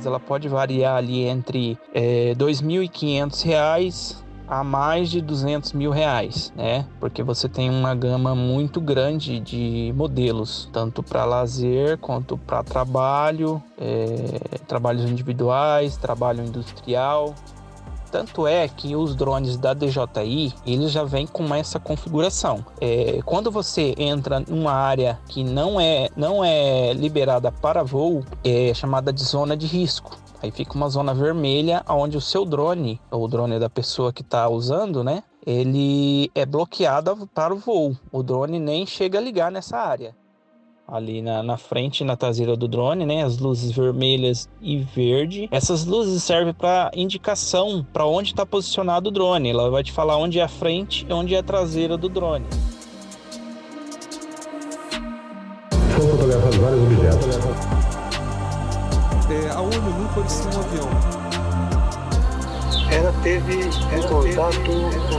ela pode variar ali entre R$ 2.500 a mais de R$ 200.000, né? Porque você tem uma gama muito grande de modelos, tanto para lazer quanto para trabalho, trabalhos individuais, trabalho industrial. Tanto é que os drones da DJI, eles já vêm com essa configuração. Quando você entra numa área que não é liberada para voo, é chamada de zona de risco. Aí fica uma zona vermelha onde o seu drone, ou o drone da pessoa que está usando, né? Ele é bloqueado para o voo. O drone nem chega a ligar nessa área. Ali na frente e na traseira do drone, né? As luzes vermelhas e verde. Essas luzes servem para indicação para onde está posicionado o drone. Ela vai te falar onde é a frente e onde é a traseira do drone. Foram fotografados vários objetos. A olho nu pode ser um avião. Ela teve um contato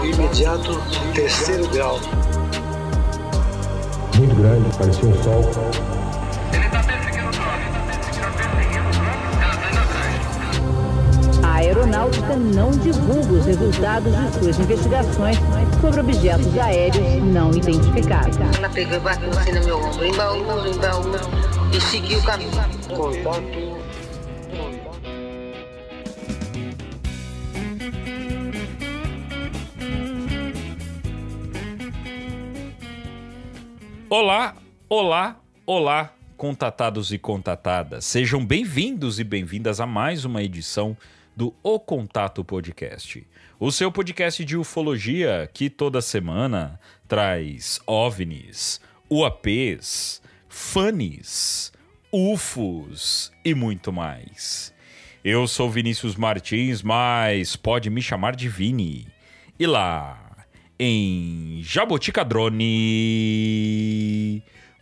imediato terceiro grau. Muito grande, parecia um sol. Ele está perseguindo o drone. Ela está indo atrás. A aeronáutica não divulga os resultados de suas investigações sobre objetos aéreos não identificados. Ela pegou e bateu assim no meu ombro, embaú, e seguiu o caminho. Contato. Olá, olá, olá, contatados e contatadas. Sejam bem-vindos e bem-vindas a mais uma edição do O Contato Podcast. O seu podcast de ufologia que toda semana traz OVNIs, UAPs, FANIs, UFOs e muito mais. Eu sou Vinícius Martins, mas pode me chamar de Vini. E lá, em Jabotica Drone,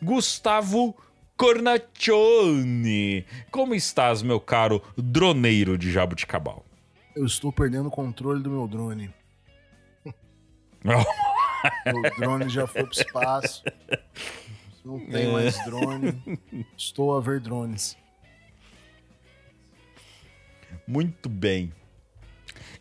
Gustavo Cornaccione. Como estás, meu caro droneiro de Jaboticabal? Eu estou perdendo o controle do meu drone. Meu drone já foi pro espaço. Não tem mais drone. Estou a ver drones. Muito bem.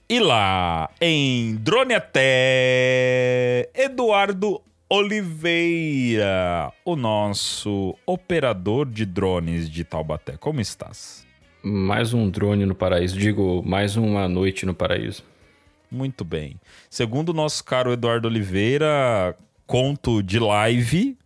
E lá, em Drone Até, Eduardo Oliveira, o nosso operador de drones de Taubaté. Como estás? Mais um drone no paraíso, mais uma noite no paraíso. Muito bem. Segundo o nosso caro Eduardo Oliveira, conto de live.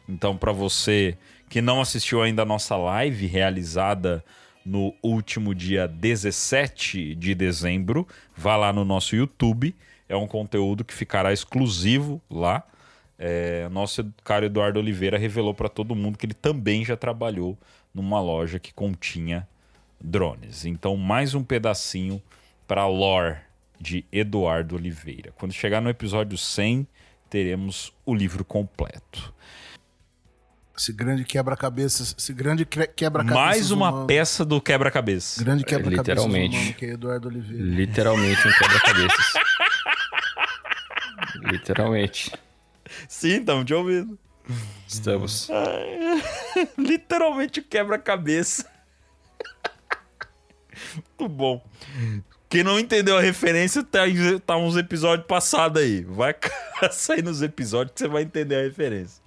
Então, para você que não assistiu ainda a nossa live realizada no último dia 17 de dezembro, vá lá no nosso YouTube. É um conteúdo que ficará exclusivo lá. Nosso caro Eduardo Oliveira revelou para todo mundo que ele também já trabalhou numa loja que continha drones. Então, mais um pedacinho para a lore de Eduardo Oliveira. Quando chegar no episódio 100, teremos o livro completo. Esse grande quebra-cabeças. Mais uma humano. Peça do quebra-cabeça. Grande quebra-cabeças literalmente. humano, que é Eduardo Oliveira. Literalmente um quebra-cabeças. Literalmente. Sim, estamos te ouvindo. Estamos. Literalmente o quebra-cabeça. Muito bom. Quem não entendeu a referência, tá uns episódios passados aí. Vai sair nos episódios que você vai entender a referência.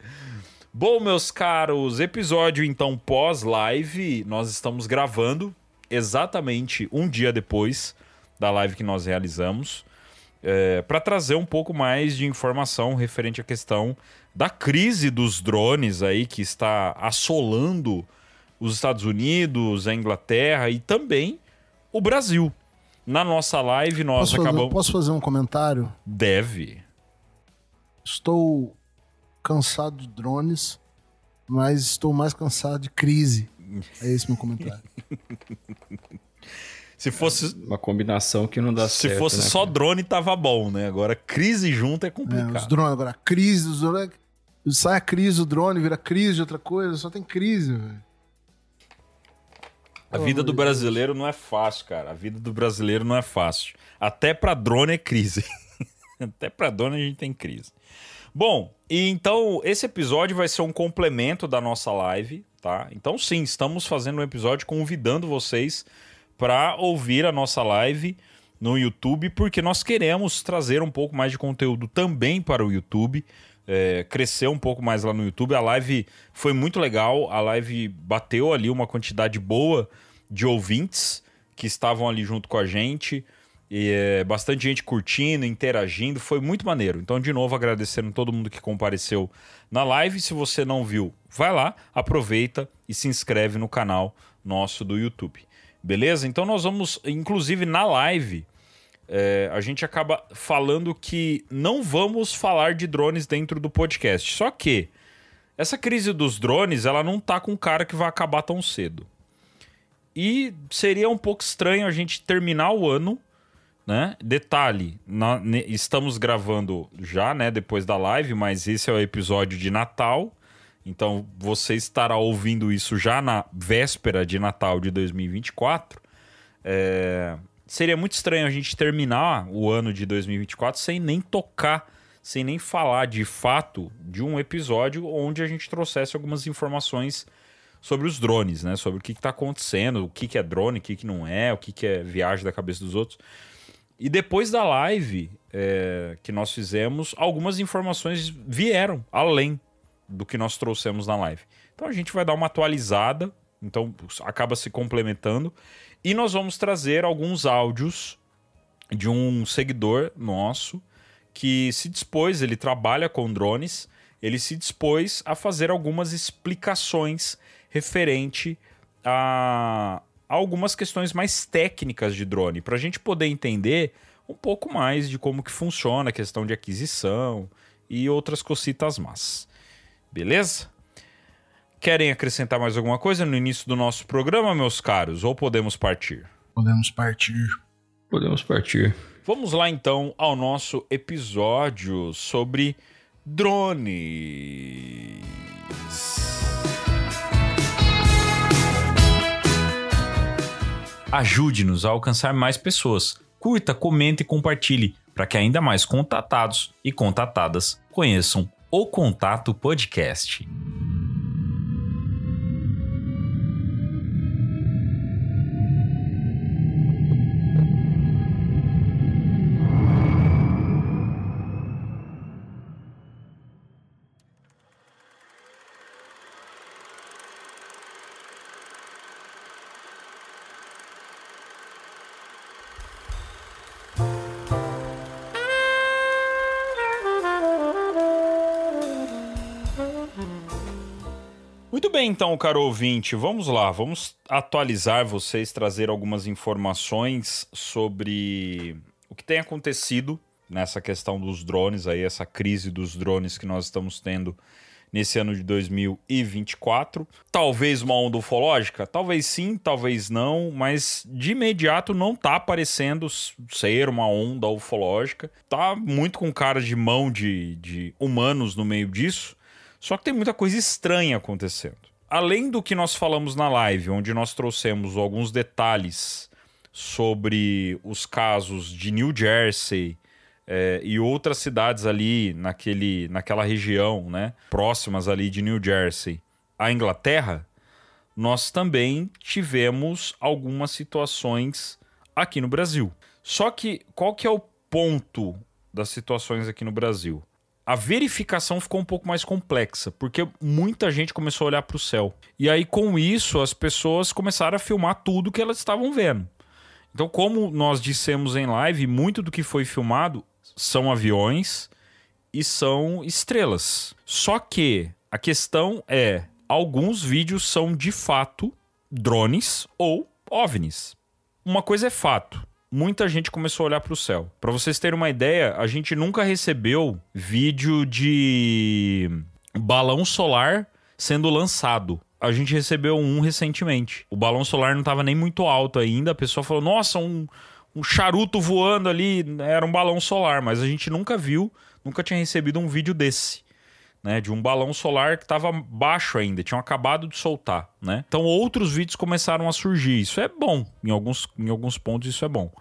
Bom, meus caros, episódio então pós-live, nós estamos gravando exatamente um dia depois da live que nós realizamos, para trazer um pouco mais de informação referente à questão da crise dos drones aí que está assolando os Estados Unidos, a Inglaterra e também o Brasil. Na nossa live nós acabamos... Posso fazer um comentário? Deve. Estou cansado de drones, mas estou mais cansado de crise. É esse meu comentário. Se fosse uma combinação que não dá certo. Se fosse só drone, tava bom, né? Agora crise junto é complicado. Os drones, agora a crise dos drones. Sai a crise do drone, vira crise de outra coisa, só tem crise, velho. A vida do brasileiro não é fácil, cara. A vida do brasileiro não é fácil. Até pra drone é crise. Até pra drone a gente tem crise. Bom, e então esse episódio vai ser um complemento da nossa live, tá? Então sim, estamos fazendo um episódio convidando vocês para ouvir a nossa live no YouTube, porque nós queremos trazer um pouco mais de conteúdo também para o YouTube, crescer um pouco mais lá no YouTube. A live foi muito legal, a live bateu ali uma quantidade boa de ouvintes que estavam ali junto com a gente, e bastante gente curtindo, interagindo, foi muito maneiro. Então, de novo, agradecendo todo mundo que compareceu na live. Se você não viu, vai lá, aproveita e se inscreve no canal nosso do YouTube. Beleza? Então nós vamos, inclusive na live, a gente acaba falando que não vamos falar de drones dentro do podcast. Só que essa crise dos drones, ela não tá com cara que vai acabar tão cedo. E seria um pouco estranho a gente terminar o ano, né? Detalhe, estamos gravando já, né, depois da live, mas esse é o episódio de Natal. Então, você estará ouvindo isso já na véspera de Natal de 2024. Seria muito estranho a gente terminar o ano de 2024 sem nem tocar, sem nem falar de fato de um episódio onde a gente trouxesse algumas informações sobre os drones, né? Sobre o que está acontecendo, o que é drone, o que não é, o que é viagem da cabeça dos outros. E depois da live que nós fizemos, algumas informações vieram além do que nós trouxemos na live. Então a gente vai dar uma atualizada, então acaba se complementando, e nós vamos trazer alguns áudios de um seguidor nosso que se dispôs, ele trabalha com drones, ele se dispôs a fazer algumas explicações referente a algumas questões mais técnicas de drone, para a gente poder entender um pouco mais de como que funciona a questão de aquisição e outras cositas más. Beleza? Querem acrescentar mais alguma coisa no início do nosso programa, meus caros? Ou podemos partir? Podemos partir. Podemos partir. Vamos lá, então, ao nosso episódio sobre drones. Ajude-nos a alcançar mais pessoas. Curta, comente e compartilhe, para que ainda mais contatados e contatadas conheçam o Contato Podcast. Muito bem, então, caro ouvinte, vamos lá, vamos atualizar vocês, trazer algumas informações sobre o que tem acontecido nessa questão dos drones, aí, essa crise dos drones que nós estamos tendo nesse ano de 2024. Talvez uma onda ufológica? Talvez sim, talvez não, mas de imediato não tá parecendo ser uma onda ufológica. Tá muito com cara de mão de humanos no meio disso. Só que tem muita coisa estranha acontecendo. Além do que nós falamos na live, onde nós trouxemos alguns detalhes sobre os casos de New Jersey e outras cidades ali naquela região, né, próximas ali de New Jersey, à Inglaterra, nós também tivemos algumas situações aqui no Brasil. Só que qual que é o ponto das situações aqui no Brasil? A verificação ficou um pouco mais complexa, porque muita gente começou a olhar para o céu. E aí, com isso, as pessoas começaram a filmar tudo que elas estavam vendo. Então, como nós dissemos em live, muito do que foi filmado são aviões e são estrelas. Só que a questão é, alguns vídeos são de fato drones ou OVNIs. Uma coisa é fato. Muita gente começou a olhar para o céu. Para vocês terem uma ideia, a gente nunca recebeu vídeo de balão solar sendo lançado. A gente recebeu um recentemente. O balão solar não estava nem muito alto ainda. A pessoa falou, nossa, um charuto voando ali. Era um balão solar, mas a gente nunca viu, nunca tinha recebido um vídeo desse. Né, de um balão solar que estava baixo ainda, tinham acabado de soltar, né? Então outros vídeos começaram a surgir. Isso é bom, em alguns pontos isso é bom.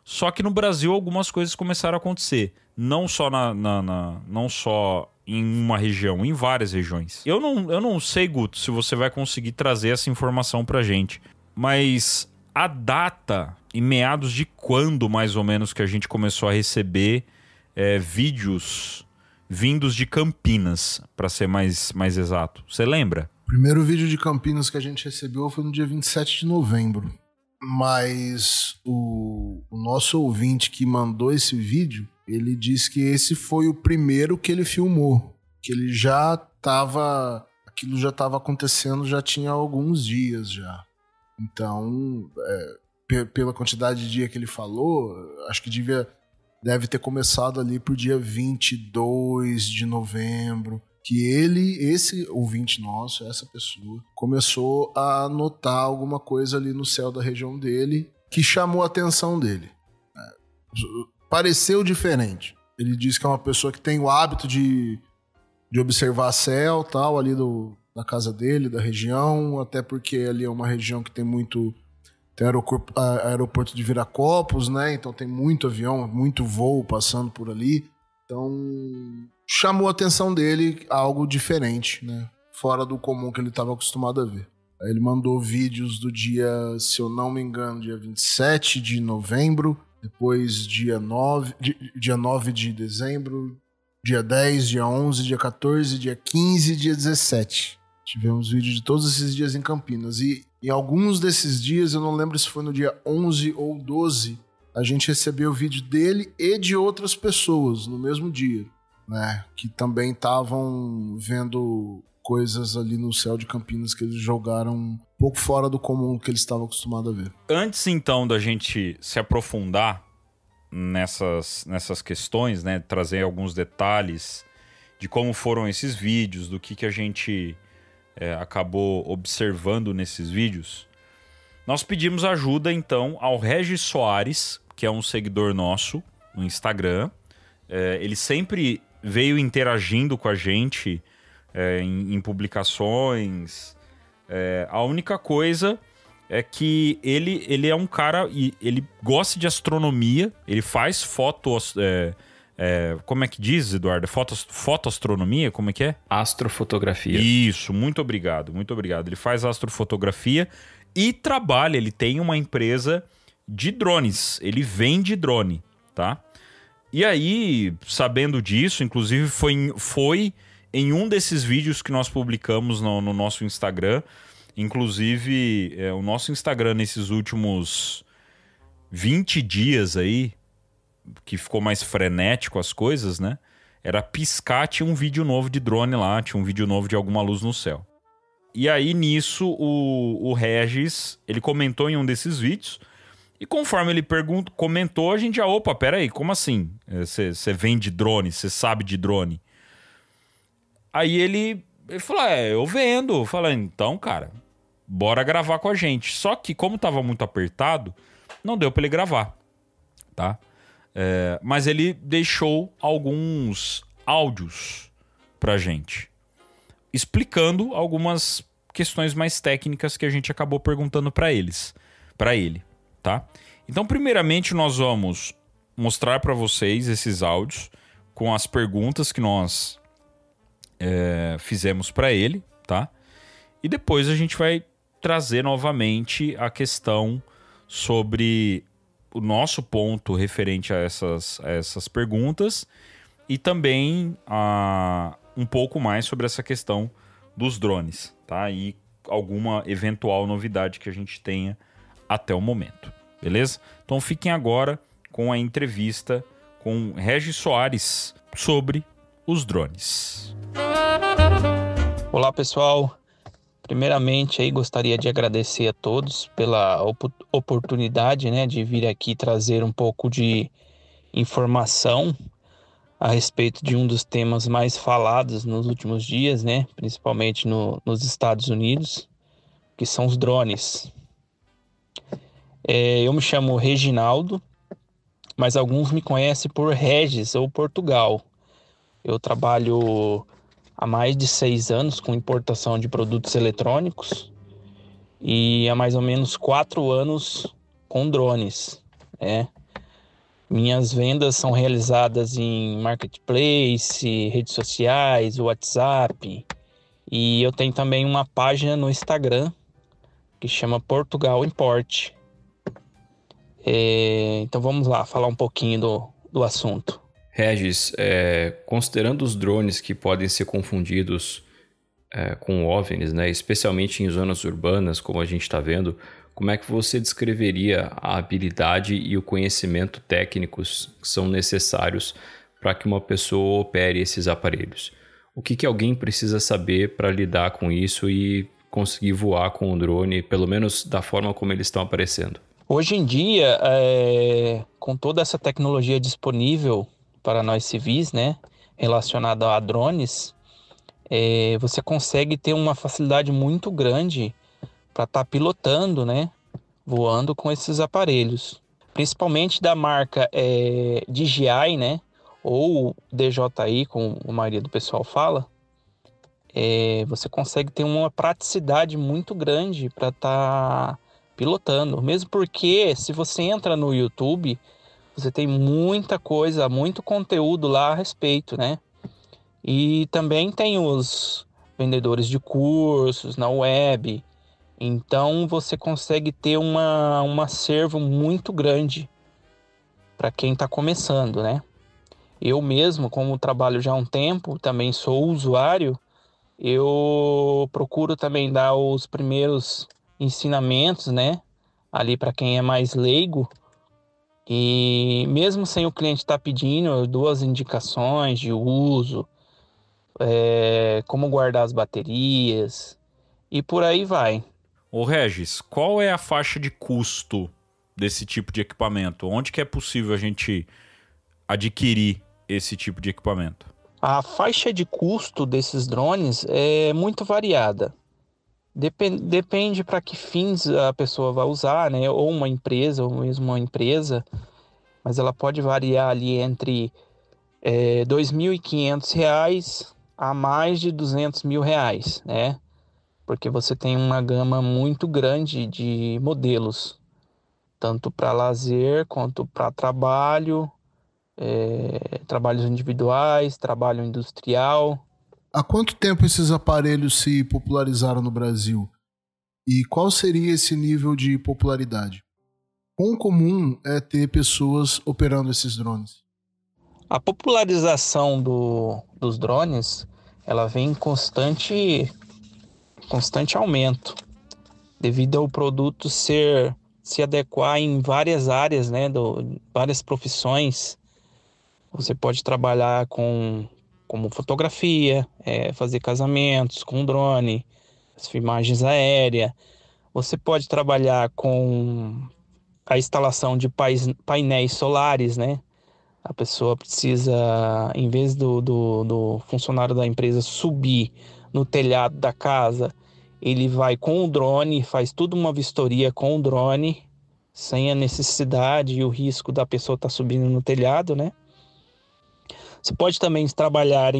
Só que no Brasil algumas coisas começaram a acontecer, não só não só em uma região, em várias regiões. Eu não sei, Guto, se você vai conseguir trazer essa informação pra gente, mas a data em meados de quando, mais ou menos, que a gente começou a receber vídeos vindos de Campinas, para ser mais exato. Você lembra? O primeiro vídeo de Campinas que a gente recebeu foi no dia 27 de novembro. Mas o nosso ouvinte que mandou esse vídeo, ele disse que esse foi o primeiro que ele filmou. Que ele já estava... Aquilo já estava acontecendo, já tinha alguns dias já. Então, pela quantidade de dia que ele falou, acho que deve ter começado ali por dia 22 de novembro, que esse ouvinte nosso, essa pessoa, começou a notar alguma coisa ali no céu da região dele que chamou a atenção dele. Pareceu diferente. Ele disse que é uma pessoa que tem o hábito de observar céu, tal, ali da casa dele, da região, até porque ali é uma região que tem aeroporto de Viracopos, né? Então tem muito avião, muito voo passando por ali. Então chamou a atenção dele algo diferente, né? Fora do comum que ele estava acostumado a ver. Aí ele mandou vídeos do dia, se eu não me engano, dia 27 de novembro, depois dia 9 de dezembro, dia 10, dia 11, dia 14, dia 15 e dia 17. Tivemos vídeo de todos esses dias em Campinas. E em alguns desses dias, eu não lembro se foi no dia 11 ou 12, a gente recebeu o vídeo dele e de outras pessoas no mesmo dia, né? Que também estavam vendo coisas ali no céu de Campinas que eles jogaram um pouco fora do comum que eles estavam acostumados a ver. Antes, então, da gente se aprofundar nessas questões, né? Trazer alguns detalhes de como foram esses vídeos, do que a gente acabou observando nesses vídeos, nós pedimos ajuda, então, ao Regis Soares, que é um seguidor nosso no Instagram. Ele sempre veio interagindo com a gente em publicações. A única coisa é que ele é um cara e ele gosta de astronomia, ele faz fotos... como é que diz, Eduardo? Fotoastronomia? Como é que é? Astrofotografia. Isso, muito obrigado, muito obrigado. Ele faz astrofotografia e trabalha, ele tem uma empresa de drones, ele vende drone, tá? E aí, sabendo disso, inclusive foi em um desses vídeos que nós publicamos no nosso Instagram. Inclusive, o nosso Instagram nesses últimos 20 dias aí, que ficou mais frenético as coisas, né? Era piscar, tinha um vídeo novo de drone lá, tinha um vídeo novo de alguma luz no céu. E aí, nisso, o Regis, ele comentou em um desses vídeos, e conforme ele comentou, a gente já, opa, peraí, como assim? Você vende drone, você sabe de drone? Aí ele falou, eu vendo. Eu falei, então, cara, bora gravar com a gente. Só que, como tava muito apertado, não deu pra ele gravar, tá? Mas ele deixou alguns áudios pra gente, explicando algumas questões mais técnicas que a gente acabou perguntando pra ele, tá? Então, primeiramente, nós vamos mostrar pra vocês esses áudios com as perguntas que nós fizemos pra ele, tá? E depois a gente vai trazer novamente a questão sobre o nosso ponto referente a essas perguntas e também um pouco mais sobre essa questão dos drones, tá? E alguma eventual novidade que a gente tenha até o momento, beleza? Então fiquem agora com a entrevista com Regis Soares sobre os drones. Olá, pessoal. Primeiramente, aí gostaria de agradecer a todos pela oportunidade, né, de vir aqui trazer um pouco de informação a respeito de um dos temas mais falados nos últimos dias, né, principalmente nos Estados Unidos, que são os drones. Eu me chamo Reginaldo, mas alguns me conhecem por Regis ou Portugal. Eu trabalho há mais de 6 anos com importação de produtos eletrônicos e há mais ou menos 4 anos com drones, né? Minhas vendas são realizadas em marketplace, redes sociais, WhatsApp, e eu tenho também uma página no Instagram que chama Portugal Import. Então vamos lá, falar um pouquinho do assunto. Regis, considerando os drones que podem ser confundidos com OVNIs, né, especialmente em zonas urbanas, como a gente está vendo, como é que você descreveria a habilidade e o conhecimento técnicos que são necessários para que uma pessoa opere esses aparelhos? O que alguém precisa saber para lidar com isso e conseguir voar com o drone, pelo menos da forma como eles estão aparecendo? Hoje em dia, com toda essa tecnologia disponível para nós civis, né, relacionada a drones, você consegue ter uma facilidade muito grande para estar pilotando, né, voando com esses aparelhos. Principalmente da marca DJI, né, ou DJI, como a maioria do pessoal fala, você consegue ter uma praticidade muito grande para estar pilotando. Mesmo porque, se você entra no YouTube, você tem muita coisa, muito conteúdo lá a respeito, né? E também tem os vendedores de cursos na web. Então, você consegue ter um acervo muito grande para quem está começando, né? Eu mesmo, como trabalho já há um tempo, também sou usuário, eu procuro também dar os primeiros ensinamentos, né? Ali para quem é mais leigo. E mesmo sem o cliente estar pedindo, eu dou as indicações de uso, como guardar as baterias e por aí vai. Ô Regis, qual é a faixa de custo desse tipo de equipamento? Onde que é possível a gente adquirir esse tipo de equipamento? A faixa de custo desses drones é muito variada. Depende para que fins a pessoa vai usar, né? Ou uma empresa, ou mesmo uma empresa. Mas ela pode variar ali entre R$ 2.500 a mais de R$ 200.000, né? Porque você tem uma gama muito grande de modelos, tanto para lazer quanto para trabalho, trabalhos individuais, trabalho industrial. Há quanto tempo esses aparelhos se popularizaram no Brasil? E qual seria esse nível de popularidade? Quão comum é ter pessoas operando esses drones? A popularização dos drones, ela vem em constante aumento, devido ao produto se adequar em várias áreas, né, várias profissões. Você pode trabalhar como fotografia, fazer casamentos com drone, as filmagens aéreas. Você pode trabalhar com a instalação de painéis solares, né? A pessoa precisa, em vez do funcionário da empresa subir no telhado da casa, ele vai com o drone, faz tudo uma vistoria com o drone, sem a necessidade e o risco da pessoa estar subindo no telhado, né? Você pode também trabalhar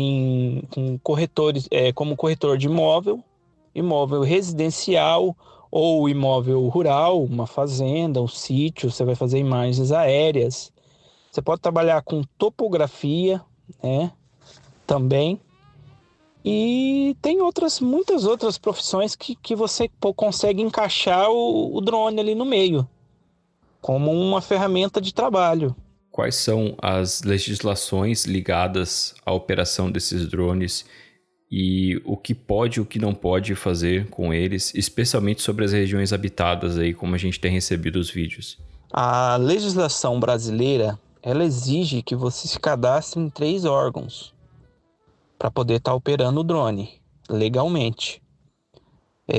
com corretores, como corretor de imóvel residencial ou imóvel rural, uma fazenda, um sítio. Você vai fazer imagens aéreas. Você pode trabalhar com topografia, né? Também. E tem muitas outras profissões que você consegue encaixar o drone ali no meio, como uma ferramenta de trabalho. Quais são as legislações ligadas à operação desses drones e o que pode e o que não pode fazer com eles, especialmente sobre as regiões habitadas aí, como a gente tem recebido os vídeos? A legislação brasileira, ela exige que você se cadastre em 3 órgãos para poder estar operando o drone legalmente,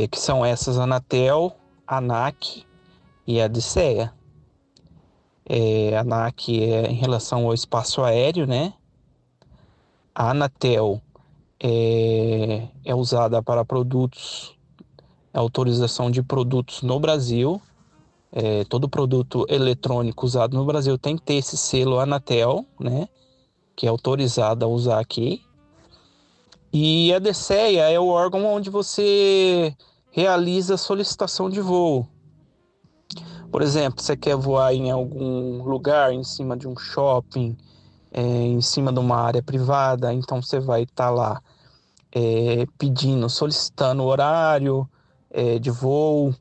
que são essas: Anatel, ANAC e a DCEA. A ANAC é em relação ao espaço aéreo, né? A Anatel é usada para produtos, autorização de produtos no Brasil. Todo produto eletrônico usado no Brasil tem que ter esse selo Anatel, né? Que é autorizado a usar aqui. E a DCEA é o órgão onde você realiza a solicitação de voo. Por exemplo, você quer voar em algum lugar, em cima de um shopping, em cima de uma área privada, então você vai estar lá solicitando o horário de voo,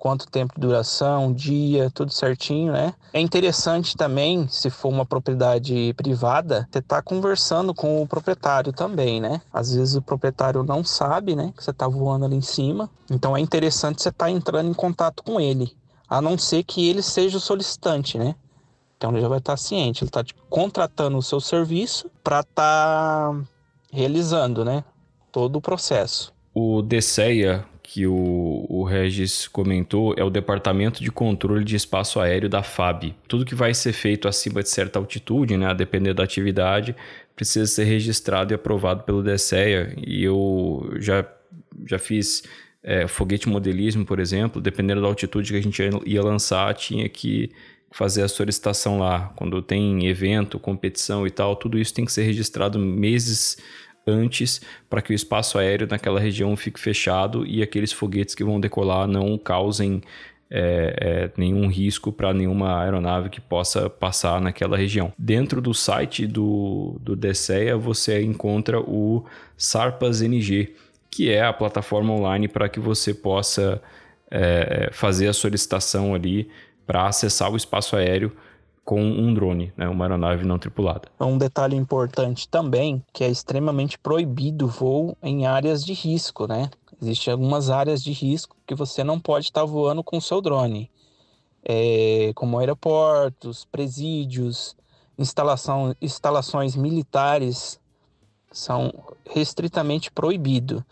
quanto tempo de duração, dia, tudo certinho, né? É interessante também, se for uma propriedade privada, você tá conversando com o proprietário também, né? Às vezes o proprietário não sabe, né, que você tá voando ali em cima. Então é interessante você estar entrando em contato com ele, a não ser que ele seja o solicitante, né? Então ele já vai estar ciente, ele está contratando o seu serviço para estar realizando, né, todo o processo. O DCEA, que o Regis comentou, é o Departamento de Controle de Espaço Aéreo da FAB. Tudo que vai ser feito acima de certa altitude, né, a depender da atividade, precisa ser registrado e aprovado pelo DCEA. E eu já fiz foguete modelismo, por exemplo, dependendo da altitude que a gente ia lançar, tinha que fazer a solicitação lá. Quando tem evento, competição e tal, tudo isso tem que ser registrado meses antes para que o espaço aéreo naquela região fique fechado e aqueles foguetes que vão decolar não causem nenhum risco para nenhuma aeronave que possa passar naquela região. Dentro do site do DCEA você encontra o SARPAS NG, que é a plataforma online para que você possa fazer a solicitação ali para acessar o espaço aéreo com um drone, né, uma aeronave não tripulada. Um detalhe importante também, que é extremamente proibido o voo em áreas de risco, né? Existem algumas áreas de risco que você não pode estar voando com o seu drone, como aeroportos, presídios, instalações militares, são restritamente proibidos.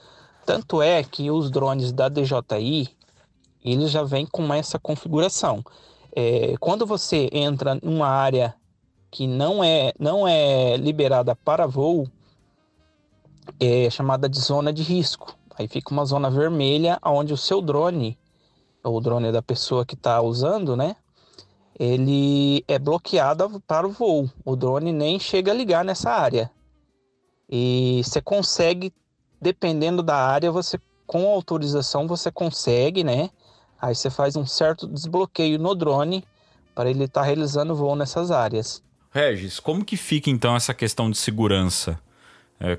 Tanto é que os drones da DJI, eles já vêm com essa configuração. Quando você entra numa área que não é liberada para voo, é chamada de zona de risco. Aí fica uma zona vermelha onde o seu drone, ou o drone da pessoa que está usando, né, ele é bloqueado para o voo. O drone nem chega a ligar nessa área. E você consegue, dependendo da área, com autorização você consegue, né? Aí você faz um certo desbloqueio no drone para ele estar realizando voo nessas áreas. Regis, como que fica então essa questão de segurança?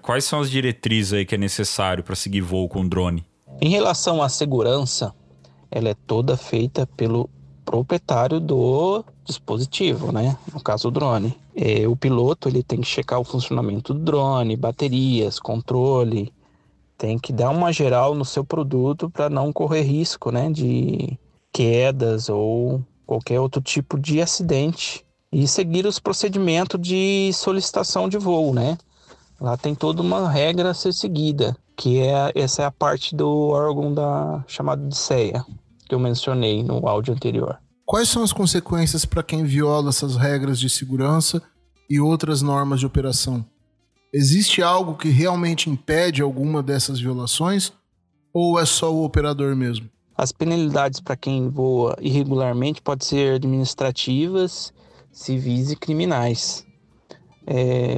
Quais são as diretrizes aí que é necessário para seguir voo com drone? Em relação à segurança, ela é toda feita pelo proprietário do dispositivo, né? No caso, o drone. O piloto ele tem que checar o funcionamento do drone, baterias, controle. Tem que dar uma geral no seu produto para não correr risco, né, de quedas ou qualquer outro tipo de acidente. E seguir os procedimentos de solicitação de voo, né? Lá tem toda uma regra a ser seguida, essa é a parte do órgão chamado DCEA, que eu mencionei no áudio anterior. Quais são as consequências para quem viola essas regras de segurança e outras normas de operação? Existe algo que realmente impede alguma dessas violações ou é só o operador mesmo? As penalidades para quem voa irregularmente podem ser administrativas, civis e criminais.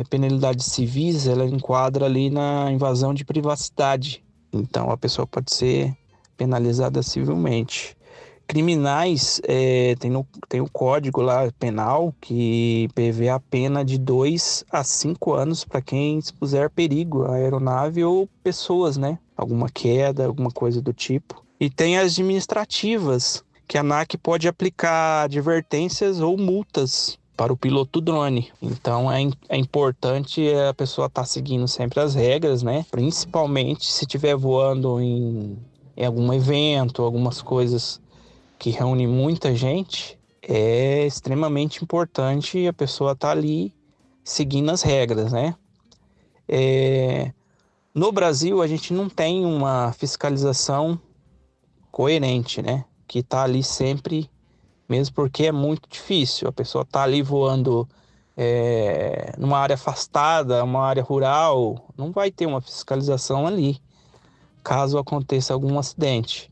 Penalidades civis, ela enquadra ali na invasão de privacidade. Então a pessoa pode ser penalizada civilmente. Criminais, tem o código lá penal que prevê a pena de 2 a 5 anos para quem expuser perigo à aeronave ou pessoas, né? Alguma queda, alguma coisa do tipo. E tem as administrativas, que a ANAC pode aplicar advertências ou multas para o piloto do drone. Então é importante a pessoa estar seguindo sempre as regras, né? Principalmente se estiver voando em algum evento, algumas coisas que reúne muita gente, é extremamente importante a pessoa estar ali seguindo as regras, né? No Brasil, a gente não tem uma fiscalização coerente, né? Que está ali sempre, mesmo porque é muito difícil. A pessoa está ali voando numa área afastada, uma área rural, não vai ter uma fiscalização ali, caso aconteça algum acidente.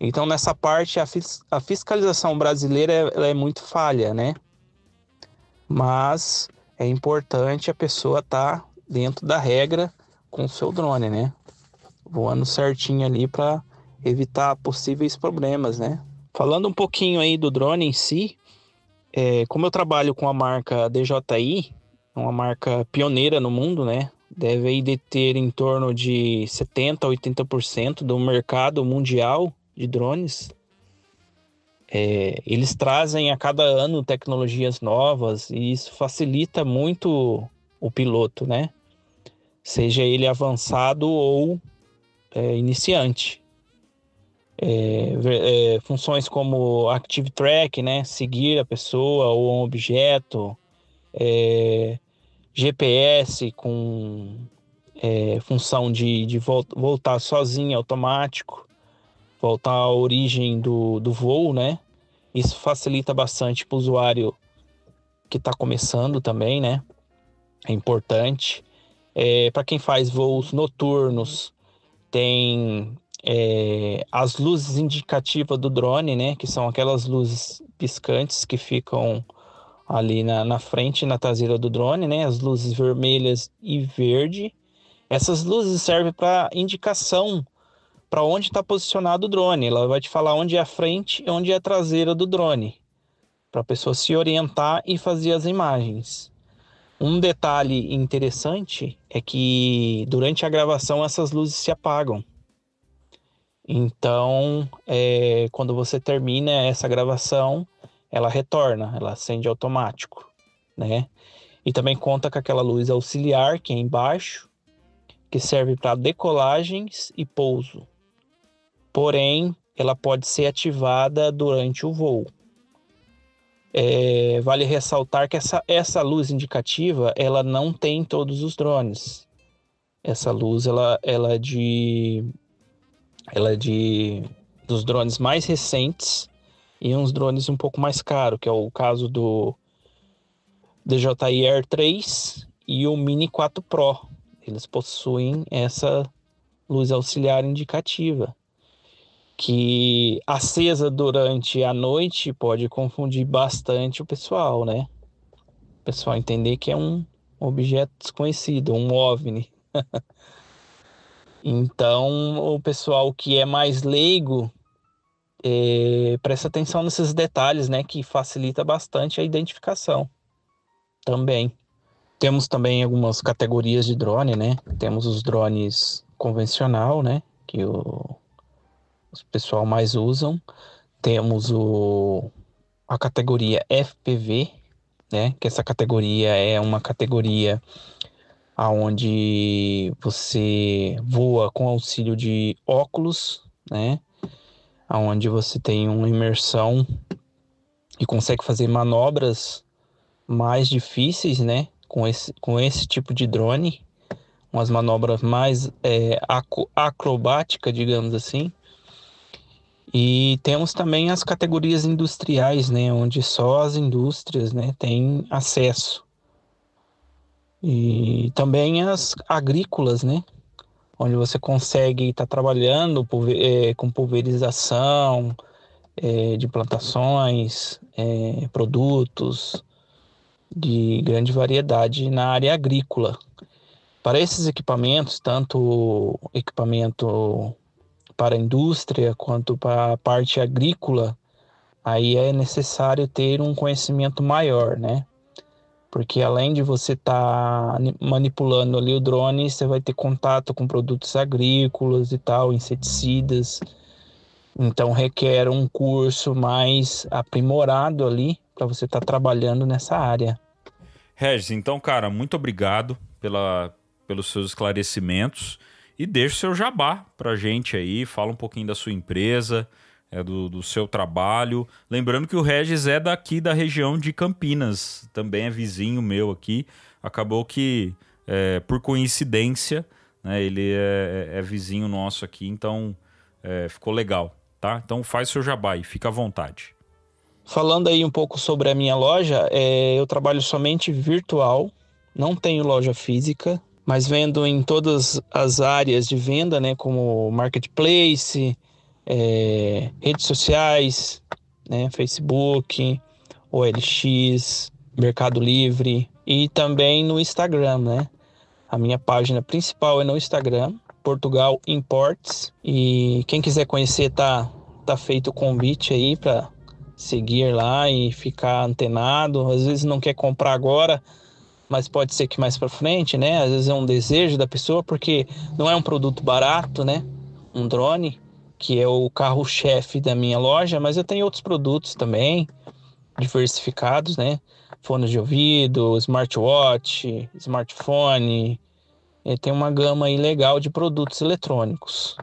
Então, nessa parte, a fiscalização brasileira ela é muito falha, né? Mas é importante a pessoa estar dentro da regra com o seu drone, né? Voando certinho ali para evitar possíveis problemas, né? Falando um pouquinho aí do drone em si, como eu trabalho com a marca DJI, uma marca pioneira no mundo, né? Deve aí deter em torno de 70% a 80% do mercado mundial de drones. Eles trazem a cada ano tecnologias novas e isso facilita muito o piloto, né? Seja ele avançado ou iniciante. Funções como Active Track, né? Seguir a pessoa ou um objeto, GPS com função de voltar sozinho, automático, voltar à origem do voo, né? Isso facilita bastante para o usuário que está começando também, né? É importante. Para quem faz voos noturnos, tem as luzes indicativas do drone, né? Que são aquelas luzes piscantes que ficam ali na frente e na traseira do drone, né? As luzes vermelhas e verde. Essas luzes servem para indicação para onde está posicionado o drone. Ela vai te falar onde é a frente e onde é a traseira do drone, para a pessoa se orientar e fazer as imagens. Um detalhe interessante é que durante a gravação essas luzes se apagam. Então, quando você termina essa gravação, ela retorna, ela acende automático, né? E também conta com aquela luz auxiliar que é embaixo, que serve para decolagens e pouso. Porém, ela pode ser ativada durante o voo. Vale ressaltar que essa luz indicativa, ela não tem em todos os drones. Essa luz, ela é dos drones mais recentes e uns drones um pouco mais caros, que é o caso do DJI Air 3 e o Mini 4 Pro. Eles possuem essa luz auxiliar indicativa, que acesa durante a noite pode confundir bastante o pessoal, né? O pessoal entender que é um objeto desconhecido, um OVNI. Então, o pessoal que é mais leigo presta atenção nesses detalhes, né? Que facilita bastante a identificação também. Temos também algumas categorias de drone, né? Temos os drones convencional, né? Que os pessoal mais usam. Temos a categoria FPV, né? Que essa categoria é uma categoria onde você voa com auxílio de óculos, né? Onde você tem uma imersão e consegue fazer manobras mais difíceis, né? Com esse tipo de drone, umas manobras mais acrobáticas, digamos assim. E temos também as categorias industriais, né? Onde só as indústrias, né, têm acesso. E também as agrícolas, né? Onde você consegue estar trabalhando com pulverização de plantações, produtos de grande variedade na área agrícola. Para esses equipamentos, tanto equipamento para a indústria quanto para a parte agrícola, aí é necessário ter um conhecimento maior, né? Porque além de você estar manipulando ali o drone, você vai ter contato com produtos agrícolas e tal, inseticidas. Então requer um curso mais aprimorado ali para você estar trabalhando nessa área. Regis, então, cara, muito obrigado pelos seus esclarecimentos e deixa o seu jabá pra gente aí, fala um pouquinho da sua empresa, do seu trabalho. Lembrando que o Regis é daqui da região de Campinas, também é vizinho meu aqui. Acabou que, por coincidência, né, ele é vizinho nosso aqui, então ficou legal, tá? Então faz o seu jabá aí, fica à vontade. Falando aí um pouco sobre a minha loja, eu trabalho somente virtual, não tenho loja física, mas vendo em todas as áreas de venda, né, como marketplace, redes sociais, né, Facebook, OLX, Mercado Livre e também no Instagram, né? A minha página principal é no Instagram, Portugal Imports, e quem quiser conhecer tá feito o convite aí para seguir lá e ficar antenado. Às vezes não quer comprar agora, mas pode ser que mais para frente, né? Às vezes é um desejo da pessoa, porque não é um produto barato, né? Um drone que é o carro-chefe da minha loja, mas eu tenho outros produtos também, diversificados, né? Fones de ouvido, smartwatch, smartphone. Tem uma gama aí legal de produtos eletrônicos.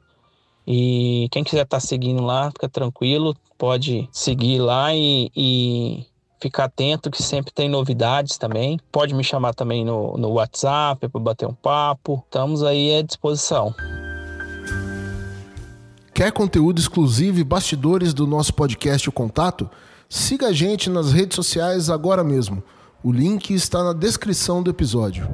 E quem quiser estar seguindo lá, fica tranquilo, pode seguir lá e ficar atento que sempre tem novidades também. Pode me chamar também no WhatsApp para bater um papo. Estamos aí à disposição. Quer conteúdo exclusivo e bastidores do nosso podcast O Contato? Siga a gente nas redes sociais agora mesmo. O link está na descrição do episódio.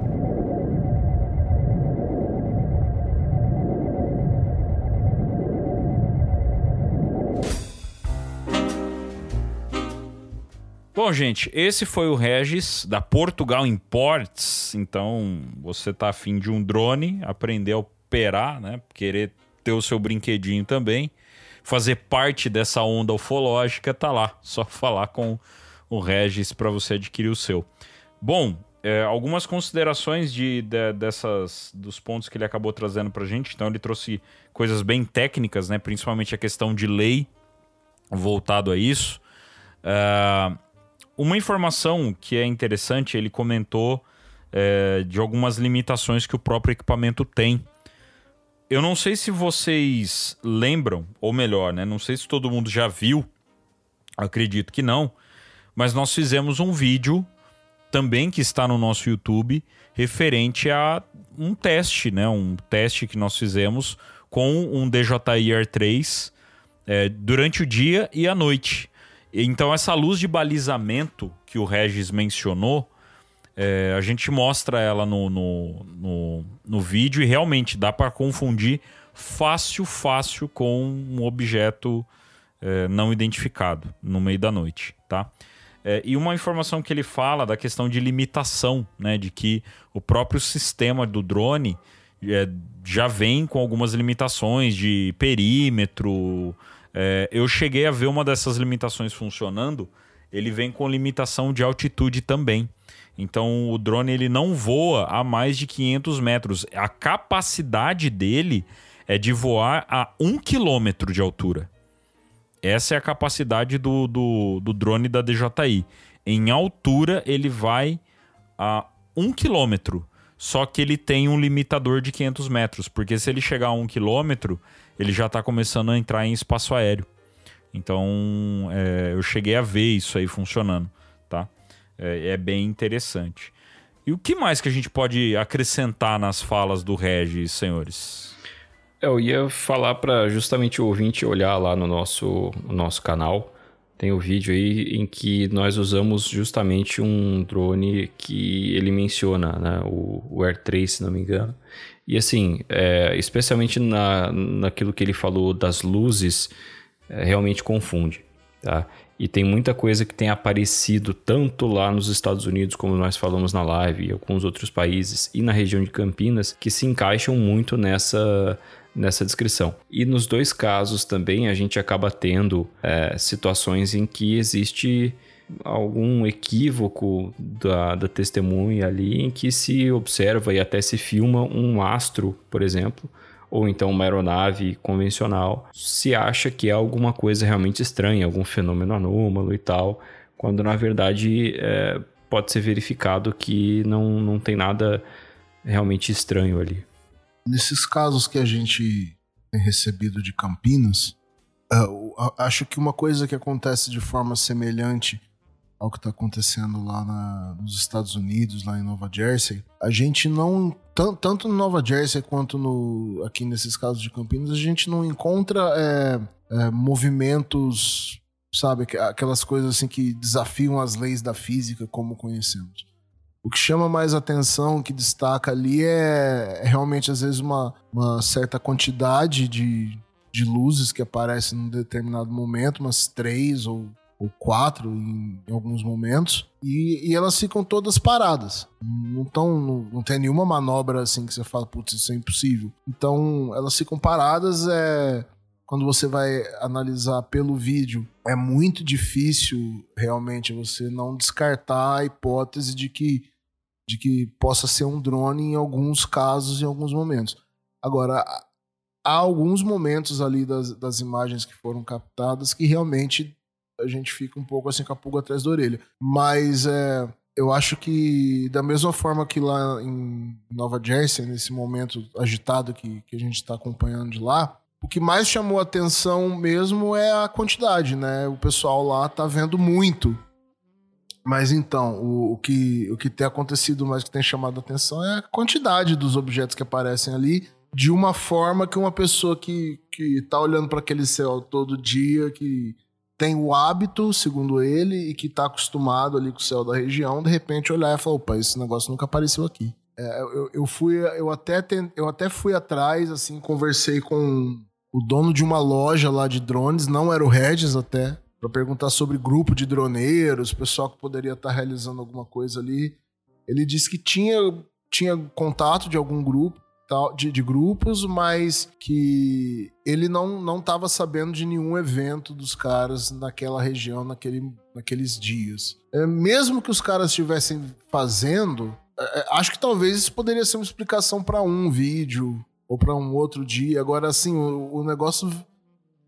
Bom, gente, esse foi o Regis da Portugal Imports. Então, você tá afim de um drone, aprender a operar, né? Querer ter o seu brinquedinho também, fazer parte dessa onda ufológica, tá lá. Só falar com o Regis para você adquirir o seu. Bom, algumas considerações dos pontos que ele acabou trazendo pra gente. Então, ele trouxe coisas bem técnicas, né? Principalmente a questão de lei voltado a isso. Uma informação que é interessante, ele comentou de algumas limitações que o próprio equipamento tem. Eu não sei se vocês lembram, ou melhor, né? Não sei se todo mundo já viu, acredito que não, mas nós fizemos um vídeo também que está no nosso YouTube referente a um teste, né? Um teste que nós fizemos com um DJI Air 3 durante o dia e a noite. Então essa luz de balizamento que o Regis mencionou, a gente mostra ela no vídeo e realmente dá para confundir fácil com um objeto não identificado no meio da noite, tá? E uma informação que ele fala da questão de limitação, né? De que o próprio sistema do drone já vem com algumas limitações de perímetro. Eu cheguei a ver uma dessas limitações funcionando. Ele vem com limitação de altitude também. Então o drone ele não voa a mais de 500 metros. A capacidade dele é de voar a 1 km de altura. Essa é a capacidade do drone da DJI. Em altura ele vai a 1 km. Só que ele tem um limitador de 500 metros. Porque se ele chegar a 1 km, ele já está começando a entrar em espaço aéreo. Então eu cheguei a ver isso aí funcionando, tá? É bem interessante. E o que mais que a gente pode acrescentar nas falas do Regis, senhores? Eu ia falar para justamente o ouvinte olhar lá no nosso canal. Tem o vídeo aí em que nós usamos justamente um drone que ele menciona, né? O Air 3, se não me engano. E assim, especialmente naquilo que ele falou das luzes, realmente confunde, tá? E tem muita coisa que tem aparecido tanto lá nos Estados Unidos, como nós falamos na live, e alguns outros países, e na região de Campinas, que se encaixam muito nessa descrição. E nos dois casos também a gente acaba tendo situações em que existe algum equívoco da testemunha ali, em que se observa e até se filma um astro, por exemplo, ou então uma aeronave convencional, se acha que é alguma coisa realmente estranha, algum fenômeno anômalo e tal, quando na verdade pode ser verificado que não tem nada realmente estranho ali. Nesses casos que a gente tem recebido de Campinas, acho que uma coisa que acontece de forma semelhante ao que está acontecendo lá nos Estados Unidos, lá em Nova Jersey, a gente não, tanto no Nova Jersey quanto aqui nesses casos de Campinas, a gente não encontra movimentos, sabe, aquelas coisas assim que desafiam as leis da física como conhecemos. O que chama mais atenção, o que destaca ali é realmente às vezes uma certa quantidade de luzes que aparecem num determinado momento, umas 3 ou 4 em alguns momentos, e elas ficam todas paradas. Não tem nenhuma manobra assim que você fala, putz, isso é impossível. Então elas ficam paradas. Quando você vai analisar pelo vídeo, é muito difícil realmente você não descartar a hipótese de que possa ser um drone em alguns casos, em alguns momentos. Agora, há alguns momentos ali das imagens que foram captadas que realmente a gente fica um pouco assim com a pulga atrás da orelha. Mas eu acho que da mesma forma que lá em Nova Jersey, nesse momento agitado que a gente está acompanhando de lá, o que mais chamou a atenção mesmo é a quantidade, né? O pessoal lá tá vendo muito. Mas então, o que tem acontecido mais, que tem chamado a atenção, é a quantidade dos objetos que aparecem ali, de uma forma que uma pessoa que tá olhando para aquele céu todo dia, que tem o hábito, segundo ele, e que tá acostumado ali com o céu da região, de repente olhar e falar, opa, esse negócio nunca apareceu aqui. Eu até fui atrás, assim, conversei com o dono de uma loja lá de drones, não era o Regis até, para perguntar sobre grupo de droneiros, pessoal que poderia estar realizando alguma coisa ali. Ele disse que tinha contato de algum grupo, de grupos, mas que ele não estava sabendo de nenhum evento dos caras naquela região, naqueles dias. Mesmo que os caras estivessem fazendo, acho que talvez isso poderia ser uma explicação para um vídeo ou para um outro dia. Agora, assim, o negócio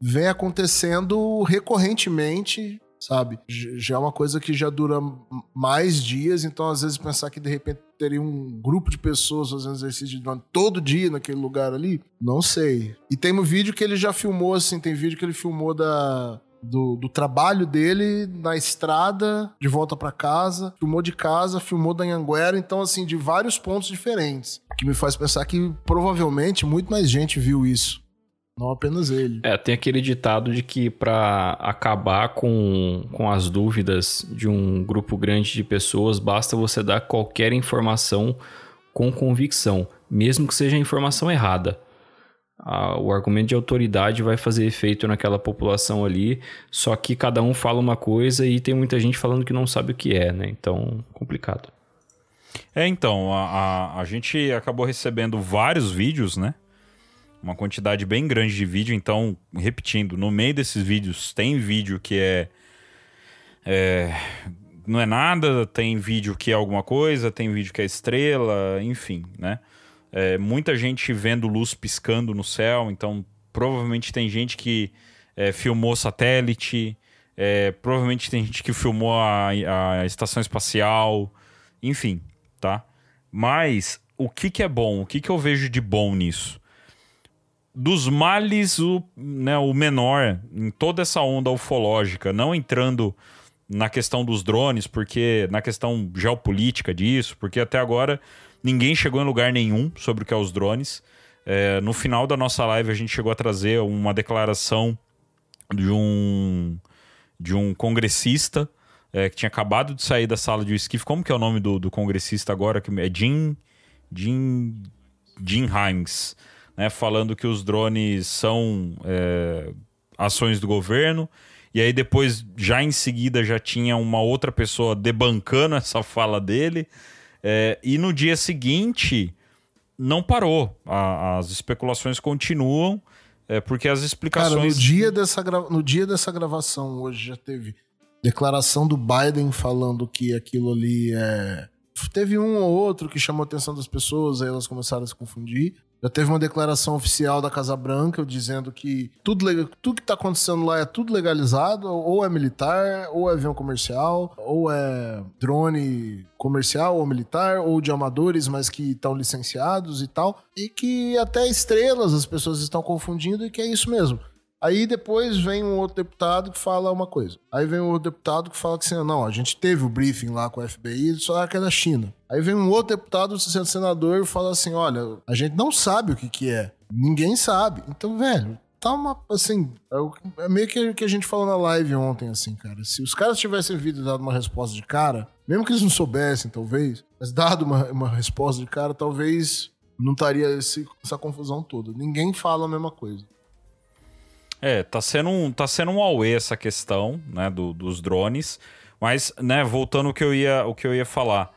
vem acontecendo recorrentemente, sabe? Já é uma coisa que já dura mais dias, então às vezes pensar que de repente teria um grupo de pessoas fazendo exercício de drone todo dia naquele lugar ali, não sei. E tem um vídeo que ele já filmou, assim, tem vídeo que ele filmou do trabalho dele na estrada, de volta pra casa, filmou de casa, filmou da Anhanguera, então assim, de vários pontos diferentes, que me faz pensar que provavelmente muito mais gente viu isso. Não apenas ele. Tem aquele ditado de que para acabar com as dúvidas de um grupo grande de pessoas, basta você dar qualquer informação com convicção, mesmo que seja a informação errada. O argumento de autoridade vai fazer efeito naquela população ali, só que cada um fala uma coisa e tem muita gente falando que não sabe o que é, né? Então, complicado. Então, a gente acabou recebendo vários vídeos, né? Uma quantidade bem grande de vídeo, então, repetindo, no meio desses vídeos tem vídeo que não é nada, tem vídeo que é alguma coisa, tem vídeo que é estrela, enfim, né? Muita gente vendo luz piscando no céu, então provavelmente tem gente que filmou satélite, provavelmente tem gente que filmou a estação espacial, enfim, tá? Mas o que é bom? O que eu vejo de bom nisso? Dos males, o menor, em toda essa onda ufológica, não entrando na questão dos drones, porque na questão geopolítica disso, porque até agora ninguém chegou em lugar nenhum sobre o que é os drones. No final da nossa live a gente chegou a trazer uma declaração de um congressista que tinha acabado de sair da sala de esquife. Como que é o nome do congressista agora? É Jim Himes. Né, falando que os drones são ações do governo, e aí depois, já em seguida, já tinha uma outra pessoa debancando essa fala dele, e no dia seguinte não parou, as especulações continuam, porque as explicações... Cara, no dia dessa gravação, hoje já teve declaração do Biden falando que aquilo ali Teve um ou outro que chamou a atenção das pessoas, aí elas começaram a se confundir. Já teve uma declaração oficial da Casa Branca dizendo que tudo que está acontecendo lá é tudo legalizado, ou é militar, ou é avião comercial, ou é drone comercial ou militar, ou de amadores, mas que estão licenciados e tal. E que até estrelas as pessoas estão confundindo e que é isso mesmo. Aí depois vem um outro deputado que fala uma coisa. Aí vem um outro deputado que fala que assim, não, a gente teve o briefing lá com a FBI, só que é da China. Aí vem um outro deputado, sendo senador, e fala assim, olha, a gente não sabe o que é. Ninguém sabe. Então, velho, tá uma, assim, é meio que a gente falou na live ontem, assim, cara. Se os caras tivessem vindo e dado uma resposta de cara, mesmo que eles não soubessem, talvez, mas dado uma resposta de cara, talvez não estaria essa confusão toda. Ninguém fala a mesma coisa. Tá sendo um auê essa questão, né, dos drones, mas, né, voltando ao que eu ia falar,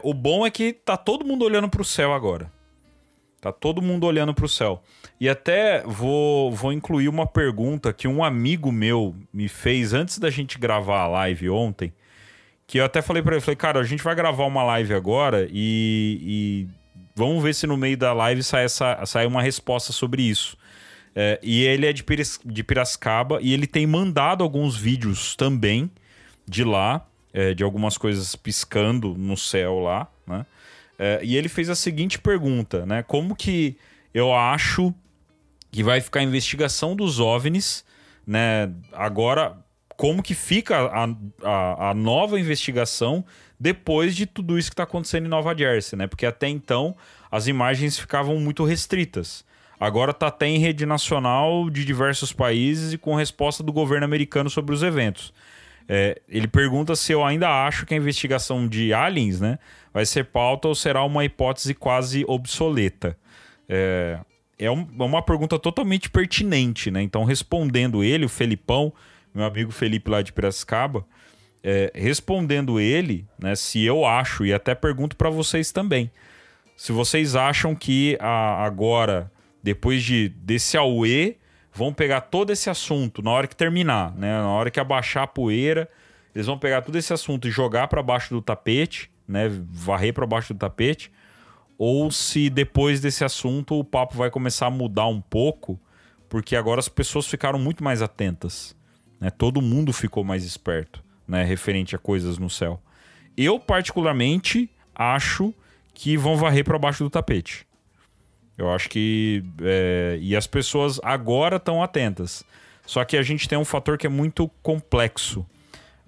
o bom é que tá todo mundo olhando pro céu agora. Tá todo mundo olhando pro céu. E até vou incluir uma pergunta que um amigo meu me fez antes da gente gravar a live ontem, que eu até falei pra ele, cara, a gente vai gravar uma live agora e vamos ver se no meio da live sai uma resposta sobre isso. E ele é de Piracicaba e ele tem mandado alguns vídeos também de lá, de algumas coisas piscando no céu lá, né? E ele fez a seguinte pergunta, né? Como que eu acho que vai ficar a investigação dos OVNIs, né? Agora, como que fica a nova investigação depois de tudo isso que está acontecendo em Nova Jersey, né? Porque até então as imagens ficavam muito restritas. Agora está até em rede nacional de diversos países e com resposta do governo americano sobre os eventos. Ele pergunta se eu ainda acho que a investigação de aliens, né, vai ser pauta ou será uma hipótese quase obsoleta. É uma pergunta totalmente pertinente, né? Então, respondendo ele, o Felipão, meu amigo Felipe lá de Piracicaba, respondendo ele, né, se eu acho, e até pergunto para vocês também, se vocês acham que agora, depois desse auê, vão pegar todo esse assunto na hora que terminar, né? Na hora que abaixar a poeira, eles vão pegar todo esse assunto e jogar para baixo do tapete, né? Varrer para baixo do tapete, ou se depois desse assunto o papo vai começar a mudar um pouco, porque agora as pessoas ficaram muito mais atentas, né? Todo mundo ficou mais esperto, né? Referente a coisas no céu. Eu, particularmente, acho que vão varrer para baixo do tapete. Eu acho que... e as pessoas agora estão atentas. Só que a gente tem um fator que é muito complexo.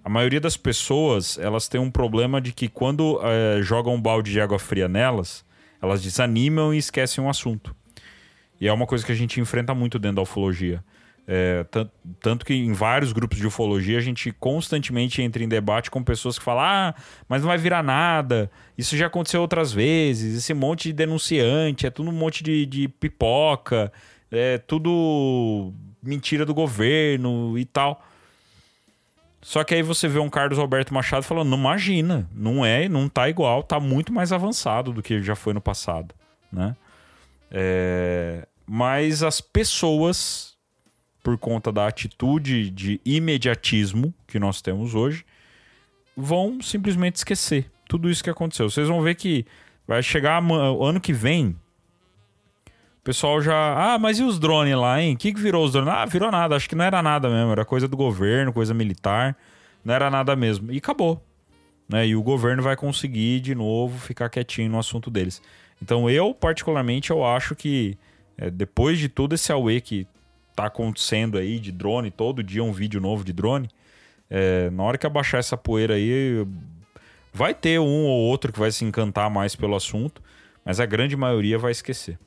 A maioria das pessoas, elas têm um problema de que quando jogam um balde de água fria nelas, elas desanimam e esquecem um assunto. E é uma coisa que a gente enfrenta muito dentro da ufologia. Tanto que em vários grupos de ufologia a gente constantemente entra em debate com pessoas que falam: mas não vai virar nada, isso já aconteceu outras vezes, esse monte de denunciante, é tudo um monte de pipoca, é tudo mentira do governo e tal. Só que aí você vê um Carlos Alberto Machado falando: não, imagina, não tá igual, tá muito mais avançado do que já foi no passado, né? Mas as pessoas, por conta da atitude de imediatismo que nós temos hoje, vão simplesmente esquecer tudo isso que aconteceu. Vocês vão ver que vai chegar o ano que vem, o pessoal já... mas e os drones lá, hein? O que virou os drones? Virou nada, acho que não era nada mesmo, era coisa do governo, coisa militar, não era nada mesmo. E acabou, né? E o governo vai conseguir, de novo, ficar quietinho no assunto deles. Então eu, particularmente, eu acho que depois de todo esse auê que tá acontecendo aí de drone, todo dia um vídeo novo de drone, na hora que abaixar essa poeira aí, vai ter um ou outro que vai se encantar mais pelo assunto, mas a grande maioria vai esquecer.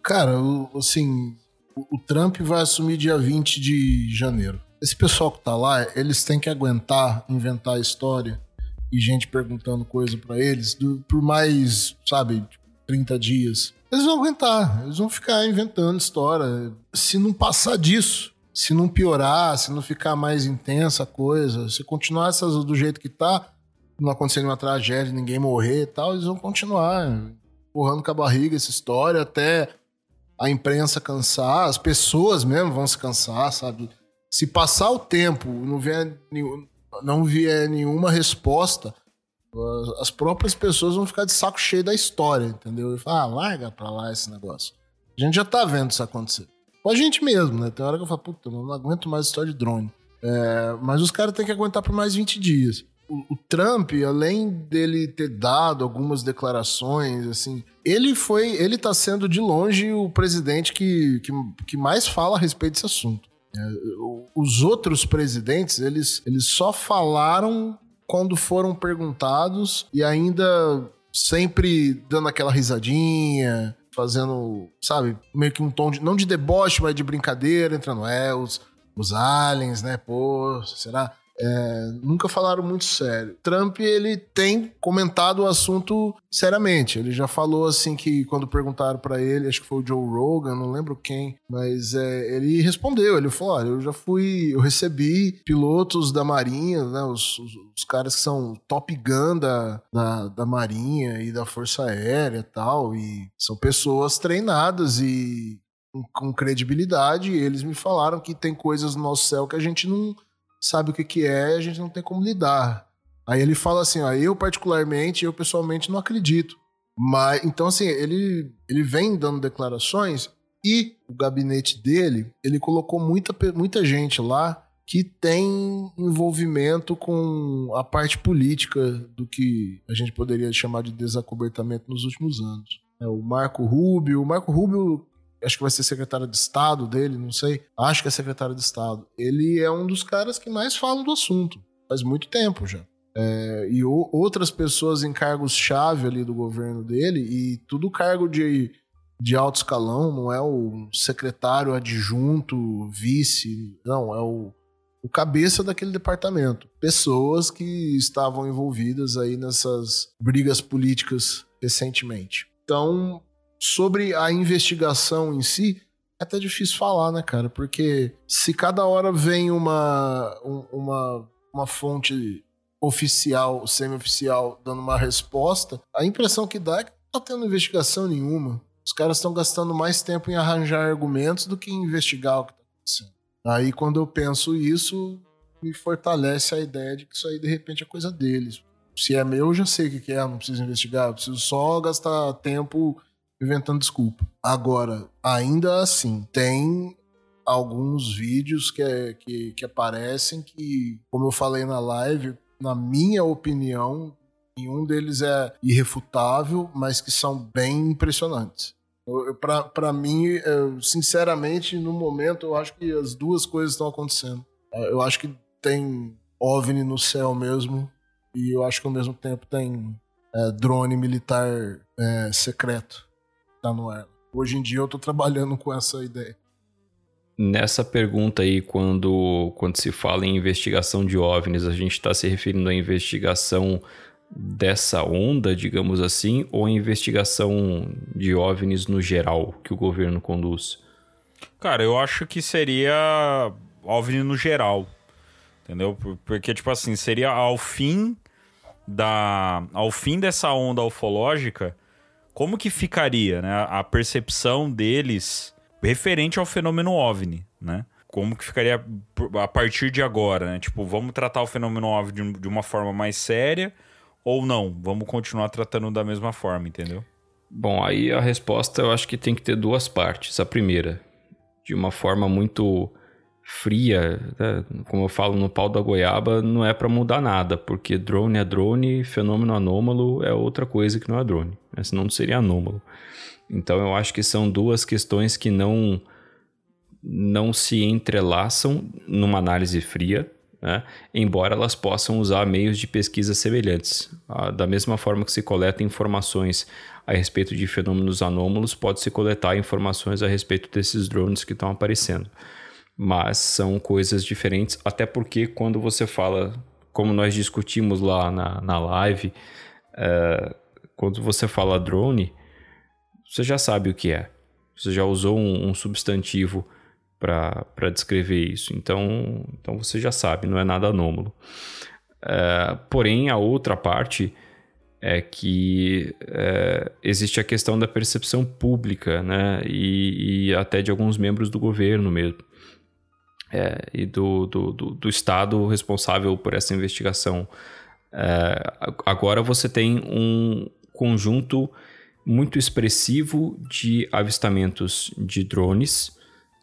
Cara, assim, o Trump vai assumir dia 20 de janeiro. Esse pessoal que tá lá, eles têm que aguentar inventar história e gente perguntando coisa pra eles por mais, 30 dias. Eles vão aguentar, eles vão ficar inventando história. Se não passar disso, se não piorar, se não ficar mais intensa a coisa, se continuar do jeito que tá, não acontecer nenhuma tragédia, ninguém morrer e tal, eles vão continuar empurrando com a barriga essa história até a imprensa cansar, as pessoas mesmo vão se cansar, sabe? Se passar o tempo, não vier nenhuma resposta, as próprias pessoas vão ficar de saco cheio da história, entendeu? E falar: larga pra lá esse negócio. A gente já tá vendo isso acontecer. Com a gente mesmo, né? Tem hora que eu falo: puta, eu não aguento mais história de drone. Mas os caras têm que aguentar por mais 20 dias. O Trump, além dele ter dado algumas declarações, assim, ele tá sendo de longe o presidente que mais fala a respeito desse assunto. Os outros presidentes, eles só falaram quando foram perguntados e ainda sempre dando aquela risadinha, fazendo, meio que um tom não de deboche, mas de brincadeira, entrando, os aliens, né, pô, será? Nunca falaram muito sério. Trump, ele tem comentado o assunto seriamente. Ele já falou assim que quando perguntaram pra ele, acho que foi o Joe Rogan, não lembro quem, mas ele respondeu, ele falou: olha, eu recebi pilotos da Marinha, né, os caras que são Top Gun da Marinha e da Força Aérea e tal, e são pessoas treinadas e com credibilidade, e eles me falaram que tem coisas no nosso céu que a gente não sabe o que é, a gente não tem como lidar. Aí ele fala assim: eu pessoalmente não acredito. Mas, então assim, ele vem dando declarações E o gabinete dele, ele colocou muita gente lá que tem envolvimento com a parte política do que a gente poderia chamar de desacobertamento nos últimos anos. O Marco Rubio, acho que vai ser secretário de Estado dele, não sei. Acho que é secretário de Estado. Ele é um dos caras que mais falam do assunto. Faz muito tempo já. E outras pessoas em cargos-chave ali do governo dele, e tudo cargo de alto escalão, não é o secretário adjunto, vice, não, é o cabeça daquele departamento. Pessoas que estavam envolvidas aí nessas brigas políticas recentemente. Então, sobre a investigação em si, é até difícil falar, né, cara? Porque se cada hora vem uma fonte oficial, semi-oficial, dando uma resposta, a impressão que dá é que não tá tendo investigação nenhuma. Os caras estão gastando mais tempo em arranjar argumentos do que em investigar o que tá acontecendo. Aí, quando eu penso isso, me fortalece a ideia de que isso aí, de repente, é coisa deles. Se é meu, eu já sei o que é, não preciso investigar, eu preciso só gastar tempo inventando desculpa. Agora, ainda assim, tem alguns vídeos que aparecem que, como eu falei na live, na minha opinião, nenhum deles é irrefutável, mas que são bem impressionantes. Pra mim, sinceramente, no momento, eu acho que as duas coisas estão acontecendo. Eu acho que tem OVNI no céu mesmo, e eu acho que ao mesmo tempo tem drone militar secreto que tá no ar. Hoje em dia eu tô trabalhando com essa ideia. Nessa pergunta aí, quando se fala em investigação de OVNIs, a gente está se referindo à investigação dessa onda, digamos assim, ou a investigação de OVNIs no geral que o governo conduz? Cara, eu acho que seria OVNI no geral, entendeu? Porque, tipo assim, seria ao fim dessa onda ufológica, como que ficaria, né, a percepção deles referente ao fenômeno OVNI, né? Como que ficaria a partir de agora, né? Tipo, vamos tratar o fenômeno OVNI de uma forma mais séria ou não? Vamos continuar tratando da mesma forma, entendeu? Bom, aí a resposta eu acho que tem que ter duas partes. A primeira, de uma forma muito fria, né? Como eu falo no pau da goiaba, não é para mudar nada, porque drone é drone, fenômeno anômalo é outra coisa que não é drone, né? Senão não seria anômalo. Então eu acho que são duas questões que não se entrelaçam numa análise fria, né? Embora elas possam usar meios de pesquisa semelhantes. Da mesma forma que se coleta informações a respeito de fenômenos anômalos, pode-se coletar informações a respeito desses drones que estão aparecendo. Mas são coisas diferentes, até porque quando você fala, como nós discutimos lá na live, quando você fala drone, você já sabe o que é. Você já usou um substantivo para descrever isso. Então você já sabe, não é nada anômalo. Porém, a outra parte é que existe a questão da percepção pública, né? E até de alguns membros do governo mesmo. E do Estado responsável por essa investigação. Agora você tem um conjunto muito expressivo de avistamentos de drones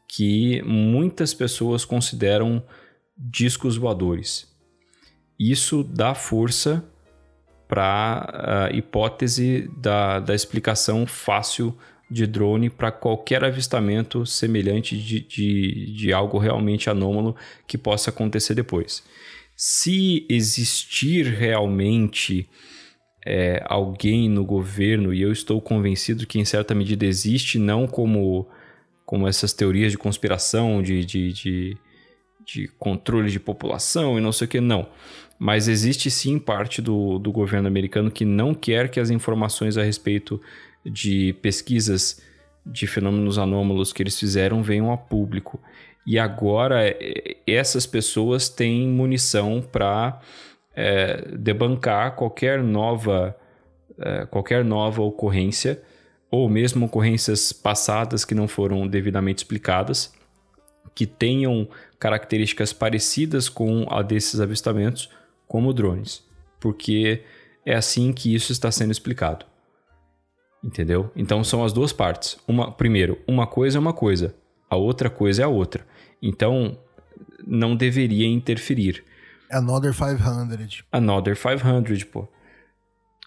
que muitas pessoas consideram discos voadores. Isso dá força para a hipótese da explicação fácil de drone para qualquer avistamento semelhante de algo realmente anômalo que possa acontecer depois. Se existir realmente alguém no governo, e eu estou convencido que em certa medida existe, não como essas teorias de conspiração, de controle de população e não sei o que, não. Mas existe sim parte do governo americano que não quer que as informações a respeito de pesquisas de fenômenos anômalos que eles fizeram venham a público. E agora essas pessoas têm munição para debancar qualquer nova ocorrência, ou mesmo ocorrências passadas que não foram devidamente explicadas, que tenham características parecidas com a desses avistamentos, como drones, porque é assim que isso está sendo explicado. Entendeu? Então são as duas partes. Primeiro, uma coisa é uma coisa, a outra coisa é a outra. Então não deveria interferir. Another 500. Another 500, pô.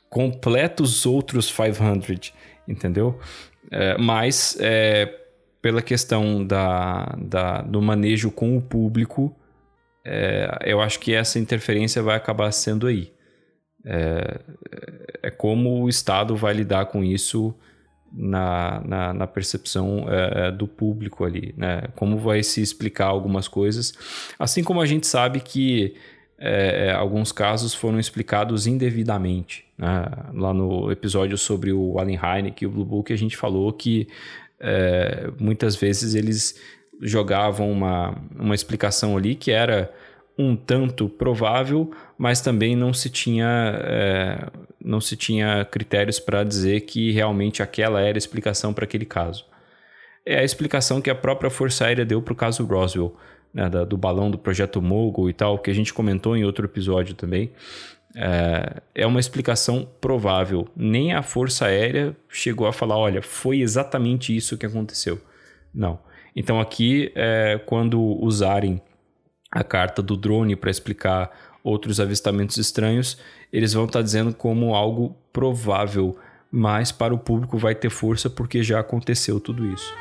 Completos outros 500, entendeu? Mas pela questão do manejo com o público, eu acho que essa interferência vai acabar sendo aí. Como o Estado vai lidar com isso na percepção do público ali, né? Como vai se explicar algumas coisas. Assim como a gente sabe que alguns casos foram explicados indevidamente, né? Lá no episódio sobre o Allen Hynek e o Blue Book, a gente falou que muitas vezes eles jogavam uma explicação ali que era um tanto provável, mas também não se tinha critérios para dizer que realmente aquela era a explicação para aquele caso. É a explicação que a própria Força Aérea deu para o caso Roswell, né, do balão do Projeto Mogul e tal, que a gente comentou em outro episódio também. É uma explicação provável. Nem a Força Aérea chegou a falar, olha, foi exatamente isso que aconteceu. Não. Então aqui, quando usarem a carta do drone para explicar outros avistamentos estranhos, eles vão estar dizendo como algo provável, mas para o público vai ter força porque já aconteceu tudo isso.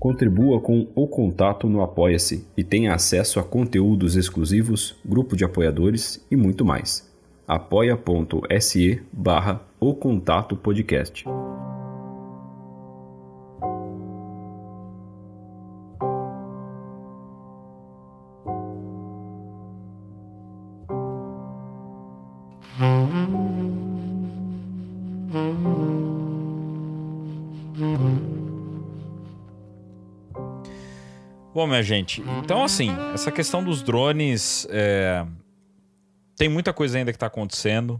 Contribua com o Contato no Apoia-se e tenha acesso a conteúdos exclusivos, grupo de apoiadores e muito mais. apoia.se/O Contato Podcast. Bom, minha gente, então assim, essa questão dos drones, tem muita coisa ainda que está acontecendo.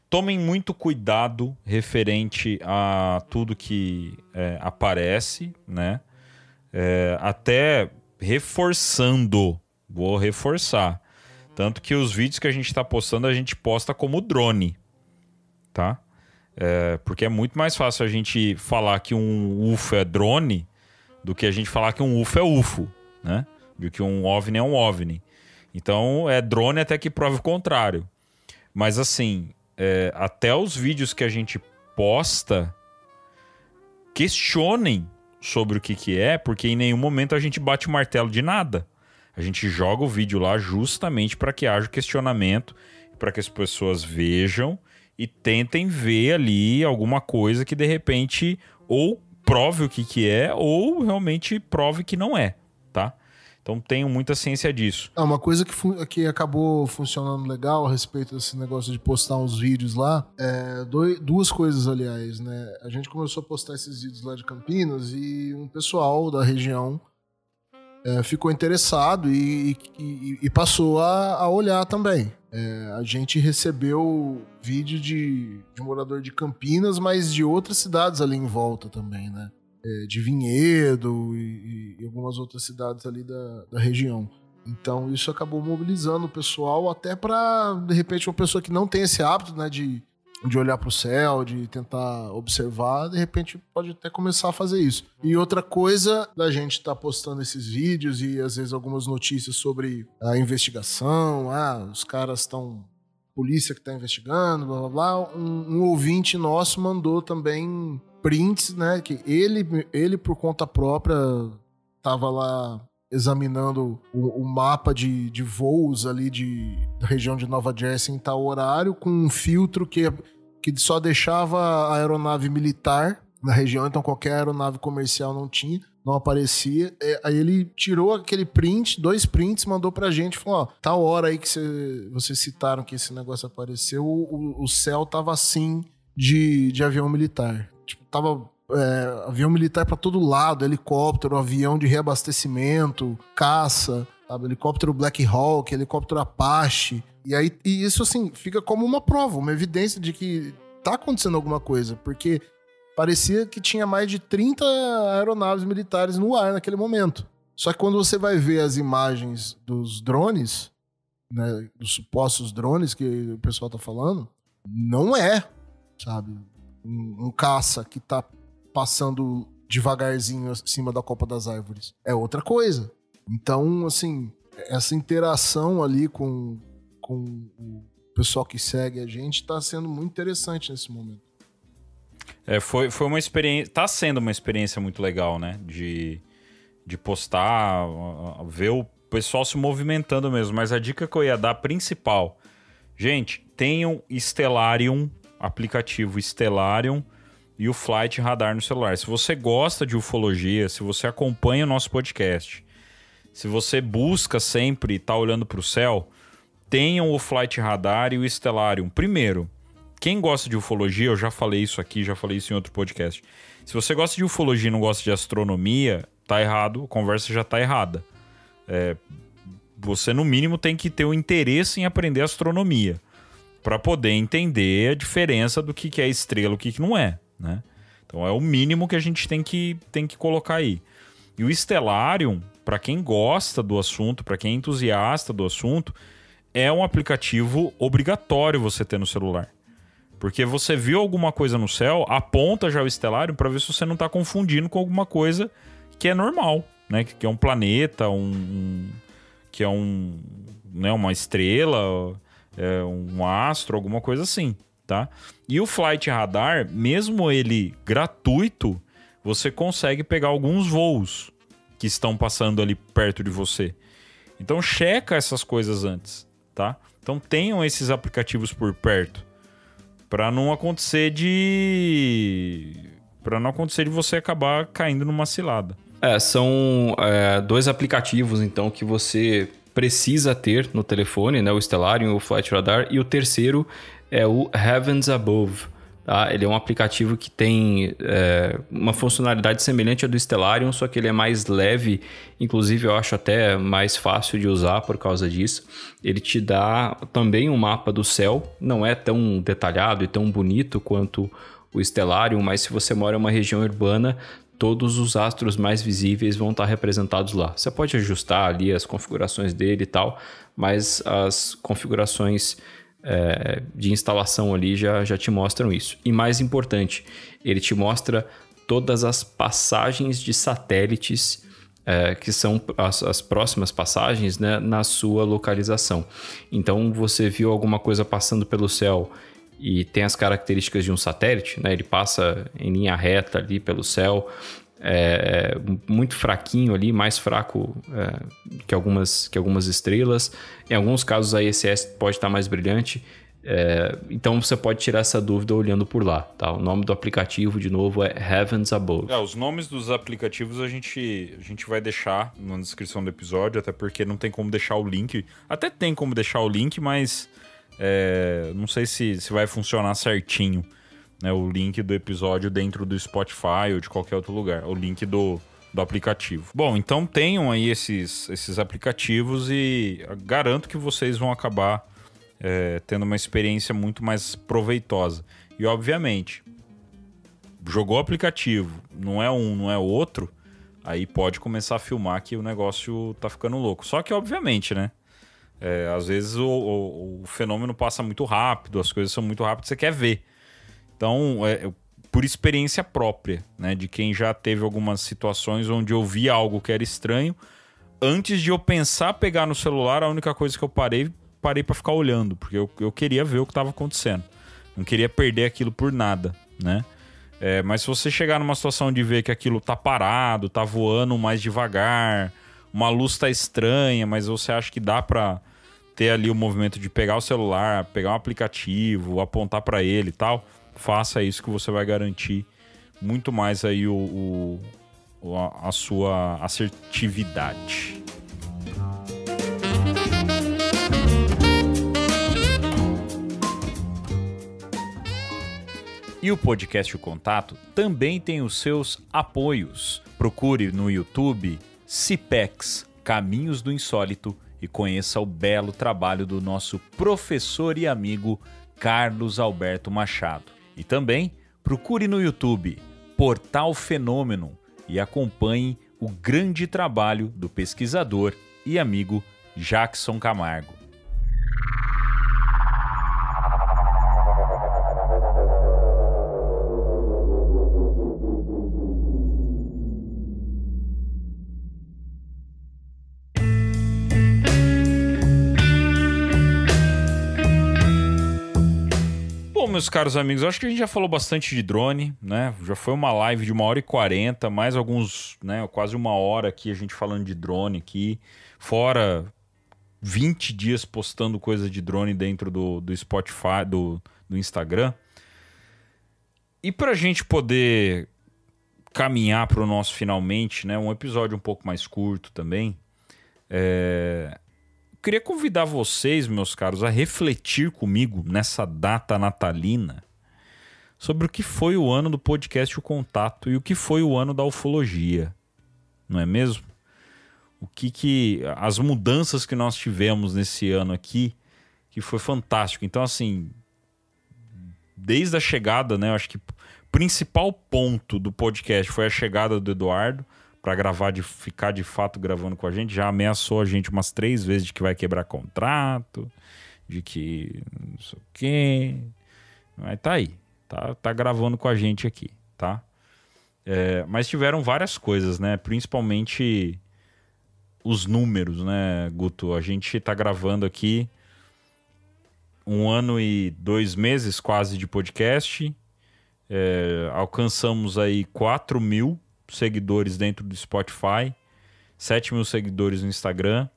Tomem muito cuidado referente a tudo que aparece, né? Até reforçando, vou reforçar. Tanto que os vídeos que a gente está postando, a gente posta como drone, tá? Porque é muito mais fácil a gente falar que um UFO é drone do que a gente falar que um UFO é UFO, né? Do que um OVNI é um OVNI. Então, é drone até que prove o contrário. Mas, assim, até os vídeos que a gente posta, questionem sobre o que é, porque em nenhum momento a gente bate o martelo de nada. A gente joga o vídeo lá justamente para que haja questionamento, para que as pessoas vejam e tentem ver ali alguma coisa que, de repente, ou prove o que é, ou realmente prove que não é, tá? Então tenho muita ciência disso. Uma coisa que acabou funcionando legal a respeito desse negócio de postar uns vídeos lá, duas coisas, aliás, né? A gente começou a postar esses vídeos lá de Campinas e um pessoal da região ficou interessado e passou a olhar também. A gente recebeu vídeo de morador de Campinas, mas de outras cidades ali em volta também, né? De Vinhedo e algumas outras cidades ali da região. Então isso acabou mobilizando o pessoal até para, de repente, uma pessoa que não tem esse hábito, né, de olhar para o céu, de tentar observar, de repente pode até começar a fazer isso. E outra coisa da gente estar postando esses vídeos e às vezes algumas notícias sobre a investigação, os caras estão... polícia que está investigando, blá blá blá. Um ouvinte nosso mandou também prints, né, que ele por conta própria estava lá examinando o mapa de voos ali da região de Nova Jersey em tal horário, com um filtro que só deixava a aeronave militar na região, então qualquer aeronave comercial não aparecia. Aí ele tirou aquele print, 2 prints, mandou pra gente, falou, tal hora aí que vocês citaram que esse negócio apareceu, o céu tava assim de avião militar. Tipo, tava... avião militar pra todo lado, helicóptero, avião de reabastecimento, caça, sabe? Helicóptero Black Hawk, helicóptero Apache. E isso, assim, fica como uma prova, uma evidência de que tá acontecendo alguma coisa, porque parecia que tinha mais de 30 aeronaves militares no ar naquele momento. Só que quando você vai ver as imagens dos drones, né, dos supostos drones que o pessoal tá falando, não é, sabe? Um caça que tá passando devagarzinho acima da copa das árvores. É outra coisa. Então, assim, essa interação ali com o pessoal que segue a gente tá sendo muito interessante nesse momento. Foi uma experiência... Tá sendo uma experiência muito legal, né? De postar, ver o pessoal se movimentando mesmo. Mas a dica que eu ia dar principal... Gente, tenham Stellarium, aplicativo Stellarium e o Flight Radar no celular. Se você gosta de ufologia, se você acompanha o nosso podcast, se você busca sempre estar olhando para o céu, tenham o Flight Radar e o Stellarium. Primeiro, quem gosta de ufologia, eu já falei isso aqui, já falei isso em outro podcast. Se você gosta de ufologia e não gosta de astronomia, tá errado, a conversa já tá errada. Você, no mínimo, tem que ter o interesse em aprender astronomia para poder entender a diferença do que é estrela e o que não é, né? Então é o mínimo que a gente tem que colocar aí. E o Stellarium, para quem gosta do assunto, para quem é entusiasta do assunto, é um aplicativo obrigatório você ter no celular. Porque você viu alguma coisa no céu, aponta já o Stellarium para ver se você não está confundindo com alguma coisa que é normal, né? Que é um planeta, que é uma estrela, um astro, alguma coisa assim, tá? E o Flight Radar, mesmo ele gratuito, você consegue pegar alguns voos que estão passando ali perto de você. Então checa essas coisas antes, tá? Então tenham esses aplicativos por perto, para não acontecer de você acabar caindo numa cilada. São 2 aplicativos, então, que você precisa ter no telefone, né? O Stellarium, o Flight Radar, e o terceiro é o Heavens Above. Tá? Ele é um aplicativo que tem uma funcionalidade semelhante à do Stellarium, só que ele é mais leve, inclusive eu acho até mais fácil de usar por causa disso. Ele te dá também um mapa do céu, não é tão detalhado e tão bonito quanto o Stellarium, mas se você mora em uma região urbana, todos os astros mais visíveis vão estar representados lá. Você pode ajustar ali as configurações dele e tal, mas as configurações de instalação ali já te mostram isso. E mais importante, ele te mostra todas as passagens de satélites que são as próximas passagens, né, na sua localização. Então, você viu alguma coisa passando pelo céu e tem as características de um satélite, né? Ele passa em linha reta ali pelo céu, muito fraquinho ali, mais fraco que algumas estrelas. Em alguns casos a ISS pode estar mais brilhante, então você pode tirar essa dúvida olhando por lá, tá? O nome do aplicativo, de novo, é Heavens Above. Os nomes dos aplicativos a gente vai deixar na descrição do episódio, até porque não tem como deixar o link. Até tem como deixar o link, mas não sei se vai funcionar certinho, né, o link do episódio dentro do Spotify ou de qualquer outro lugar, o link do aplicativo. Bom, então tenham aí esses aplicativos e garanto que vocês vão acabar tendo uma experiência muito mais proveitosa. E obviamente, jogou o aplicativo, não é um, não é outro, aí pode começar a filmar que o negócio tá ficando louco. Só que obviamente, né, às vezes o fenômeno passa muito rápido, as coisas são muito rápidas, você quer ver. Então, por experiência própria, né, de quem já teve algumas situações onde eu vi algo que era estranho, antes de eu pensar pegar no celular, a única coisa que eu parei para ficar olhando, porque eu queria ver o que estava acontecendo. Não queria perder aquilo por nada, né? Mas se você chegar numa situação de ver que aquilo tá parado, tá voando mais devagar, uma luz tá estranha, mas você acha que dá para ter ali o movimento de pegar o celular, pegar um aplicativo, apontar para ele e tal, faça isso que você vai garantir muito mais aí a sua assertividade. E o podcast O Contato também tem os seus apoios. Procure no YouTube CIPEX, Caminhos do Insólito, e conheça o belo trabalho do nosso professor e amigo Carlos Alberto Machado. E também procure no YouTube Portal Fenômeno e acompanhe o grande trabalho do pesquisador e amigo Jackson Camargo. meus caros amigos, eu acho que a gente já falou bastante de drone, né? Já foi uma live de 1h40, mais alguns, né? Quase 1 hora aqui a gente falando de drone aqui. Fora 20 dias postando coisa de drone dentro do Spotify, do Instagram. E pra gente poder caminhar pro nosso finalmente, né? Um episódio um pouco mais curto também. Queria convidar vocês, meus caros, a refletir comigo nessa data natalina sobre o que foi o ano do podcast O Contato e o que foi o ano da ufologia, não é mesmo? As mudanças que nós tivemos nesse ano aqui, que foi fantástico. Então, assim, desde a chegada, né, eu acho que o principal ponto do podcast foi a chegada do Eduardo para gravar, de ficar de fato gravando com a gente. Já ameaçou a gente umas 3 vezes de que vai quebrar contrato, de que não sei o quê. Mas tá aí, tá gravando com a gente aqui, tá? Mas tiveram várias coisas, né? Principalmente os números, né, Guto? A gente tá gravando aqui 1 ano e 2 meses quase de podcast. Alcançamos aí 4.000 seguidores dentro do Spotify, 7.000 seguidores no Instagram,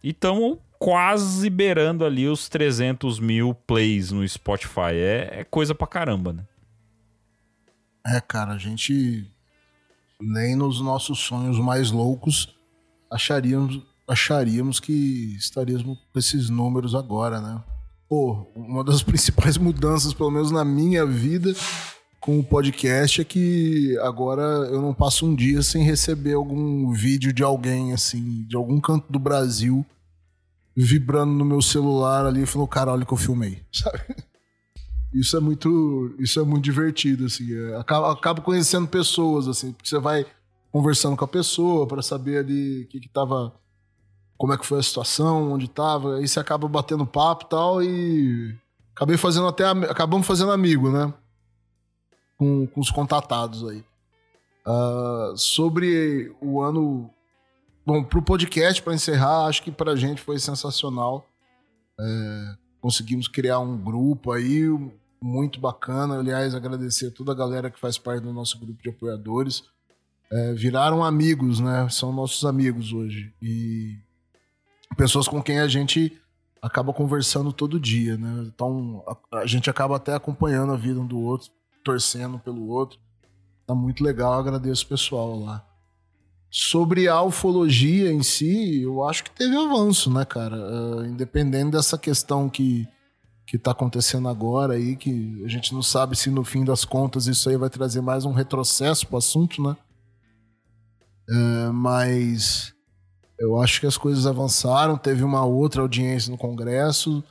e estamos quase beirando ali os 300.000 plays no Spotify. É coisa pra caramba, né? Cara, a gente nem nos nossos sonhos mais loucos acharíamos que estaríamos com esses números agora, né? Pô, uma das principais mudanças, pelo menos na minha vida, com o podcast é que agora eu não passo um dia sem receber algum vídeo de alguém, assim, de algum canto do Brasil, vibrando no meu celular ali e falando, cara, olha o que eu filmei, sabe? Isso é muito divertido, assim. Acabo conhecendo pessoas, assim, porque você vai conversando com a pessoa para saber ali como é que foi a situação, onde tava, aí você acaba batendo papo e tal, e acabamos fazendo amigo, né? Com os contatados aí. Sobre o ano... Bom, pro podcast, para encerrar, acho que pra gente foi sensacional. Conseguimos criar um grupo aí muito bacana. Aliás, agradecer a toda a galera que faz parte do nosso grupo de apoiadores. Viraram amigos, né? São nossos amigos hoje. E pessoas com quem a gente acaba conversando todo dia, né? Então, a gente acaba até acompanhando a vida um do outro, torcendo pelo outro. Tá muito legal, agradeço o pessoal lá. Sobre a ufologia em si, eu acho que teve avanço, né, cara? Independente dessa questão que tá acontecendo agora aí, que a gente não sabe se no fim das contas isso aí vai trazer mais um retrocesso pro assunto, né? Mas eu acho que as coisas avançaram, teve uma outra audiência no Congresso,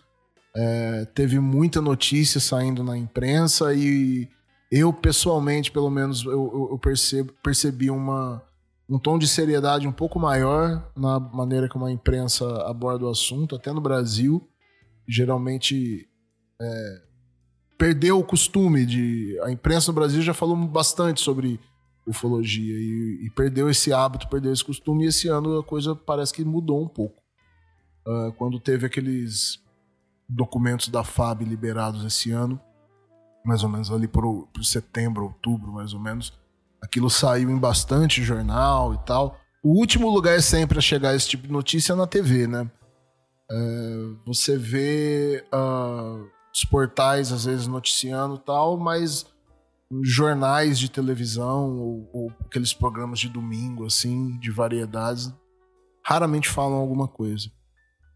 teve muita notícia saindo na imprensa e eu, pessoalmente, pelo menos, eu percebi um tom de seriedade um pouco maior na maneira como a imprensa aborda o assunto, até no Brasil. Geralmente perdeu o costume de... A imprensa no Brasil já falou bastante sobre ufologia e perdeu esse hábito, perdeu esse costume, e esse ano a coisa parece que mudou um pouco. Quando teve aqueles documentos da FAB liberados esse ano, mais ou menos ali por setembro, outubro, mais ou menos, aquilo saiu em bastante jornal e tal. O último lugar sempre a chegar a esse tipo de notícia é na TV, né? Você vê os portais às vezes noticiando e tal, mas jornais de televisão ou aqueles programas de domingo, assim, de variedades, raramente falam alguma coisa.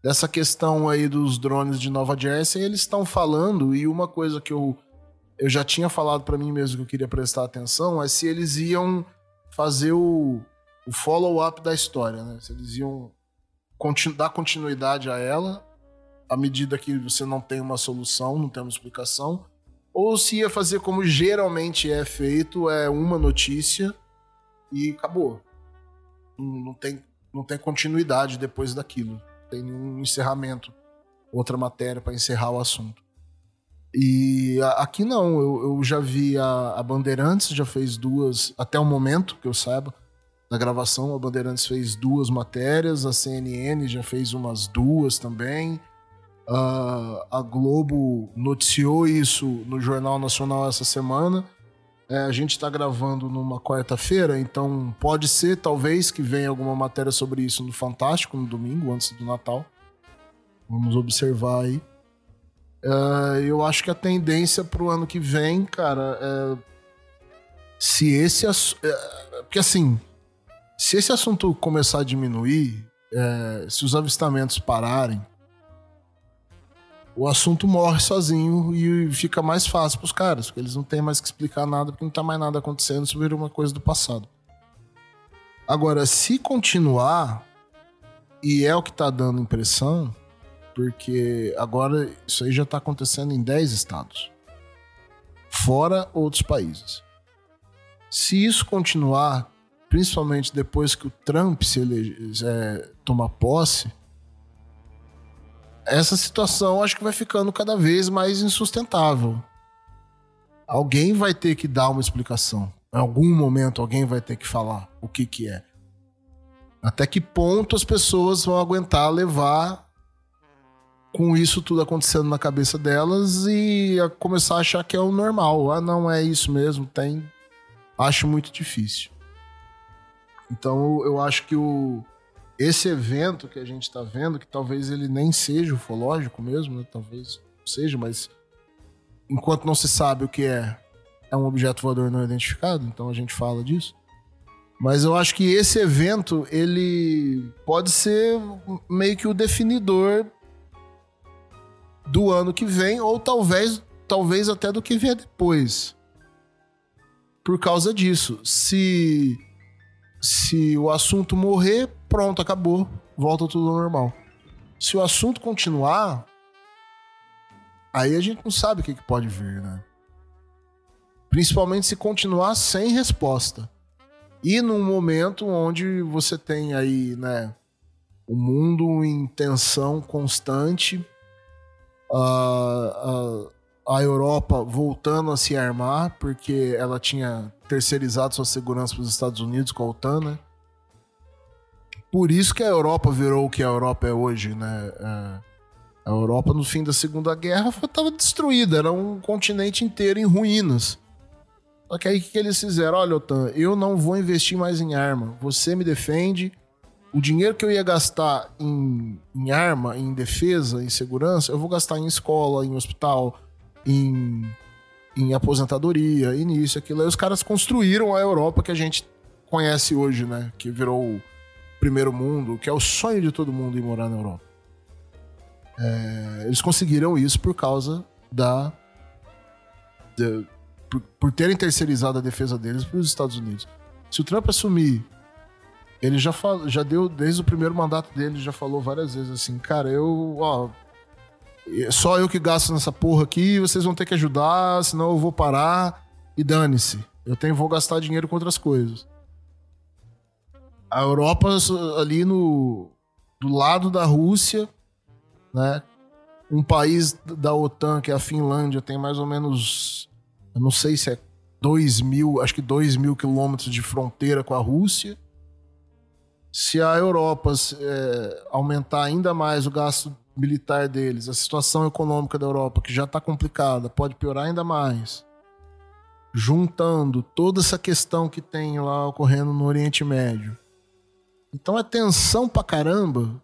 Dessa questão aí dos drones de Nova Jersey, eles estão falando, e uma coisa que eu já tinha falado pra mim mesmo que eu queria prestar atenção é se eles iam fazer o follow-up da história, né? Se eles iam dar continuidade a ela à medida que você não tem uma solução, não tem uma explicação, ou se ia fazer como geralmente é feito, uma notícia e acabou. Não tem continuidade depois daquilo. Não tem nenhum encerramento, outra matéria para encerrar o assunto. E aqui não, eu já vi a Bandeirantes, já fez 2, até o momento que eu saiba, da gravação, a Bandeirantes fez 2 matérias, a CNN já fez umas 2 também, A Globo noticiou isso no Jornal Nacional essa semana. A gente está gravando numa quarta-feira, então pode ser, talvez, que venha alguma matéria sobre isso no Fantástico, no domingo, antes do Natal. Vamos observar aí. Eu acho que a tendência pro ano que vem, cara, se esse porque assim, se esse assunto começar a diminuir, se os avistamentos pararem, o assunto morre sozinho e fica mais fácil pros caras, porque eles não têm mais que explicar nada, porque não tá mais nada acontecendo, isso vira uma coisa do passado. Agora, se continuar, e é o que tá dando impressão, porque agora isso aí já está acontecendo em 10 estados, fora outros países. Se isso continuar, principalmente depois que o Trump tomar posse, essa situação acho que vai ficando cada vez mais insustentável. Alguém vai ter que dar uma explicação. Em algum momento alguém vai ter que falar o que é. Até que ponto as pessoas vão aguentar levar com isso tudo acontecendo na cabeça delas e a começar a achar que é o normal. Não é isso mesmo, acho muito difícil. Então eu acho que esse evento que a gente está vendo, que talvez ele nem seja ufológico mesmo, né? Talvez seja, mas enquanto não se sabe o que é um objeto voador não identificado, então a gente fala disso. Mas eu acho que esse evento, ele pode ser meio que o definidor do ano que vem, ou talvez até do que vier depois. Por causa disso. Se o assunto morrer, pronto, acabou. Volta tudo ao normal. Se o assunto continuar, aí a gente não sabe o que pode vir, né? Principalmente se continuar sem resposta. E num momento onde você tem aí, né, o mundo em tensão constante, a Europa voltando a se armar, porque ela tinha terceirizado sua segurança para os Estados Unidos com a OTAN, né? Por isso que a Europa virou o que a Europa é hoje, né? A Europa, no fim da Segunda Guerra, estava destruída, era um continente inteiro em ruínas. Só que aí o que eles fizeram? Olha, OTAN, eu não vou investir mais em arma, você me defende. O dinheiro que eu ia gastar em arma, em defesa, em segurança, eu vou gastar em escola, em hospital, em aposentadoria, e nisso, aquilo. Aí os caras construíram a Europa que a gente conhece hoje, né? Que virou o primeiro mundo, que é o sonho de todo mundo ir morar na Europa. Eles conseguiram isso por causa por terem terceirizado a defesa deles para os Estados Unidos. Se o Trump assumir, ele já deu, desde o primeiro mandato dele, já falou várias vezes assim, cara, só eu que gasto nessa porra aqui, vocês vão ter que ajudar, senão eu vou parar e dane-se. Vou gastar dinheiro com outras coisas. A Europa ali do lado da Rússia, né? Um país da OTAN, que é a Finlândia, tem mais ou menos, eu não sei se é 2.000 quilômetros de fronteira com a Rússia. Se a Europa aumentar ainda mais o gasto militar deles, a situação econômica da Europa, que já está complicada, pode piorar ainda mais. Juntando toda essa questão que tem lá ocorrendo no Oriente Médio. Então é tensão pra caramba.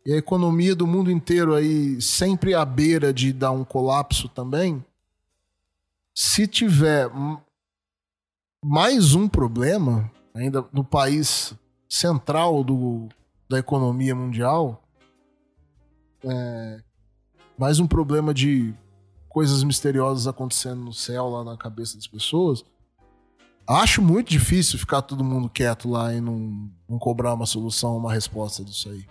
E a economia do mundo inteiro aí sempre à beira de dar um colapso também. Se tiver mais um problema, ainda no país central da economia mundial, mais um problema de coisas misteriosas acontecendo no céu, lá na cabeça das pessoas, acho muito difícil ficar todo mundo quieto lá e não cobrar uma solução, uma resposta disso aí.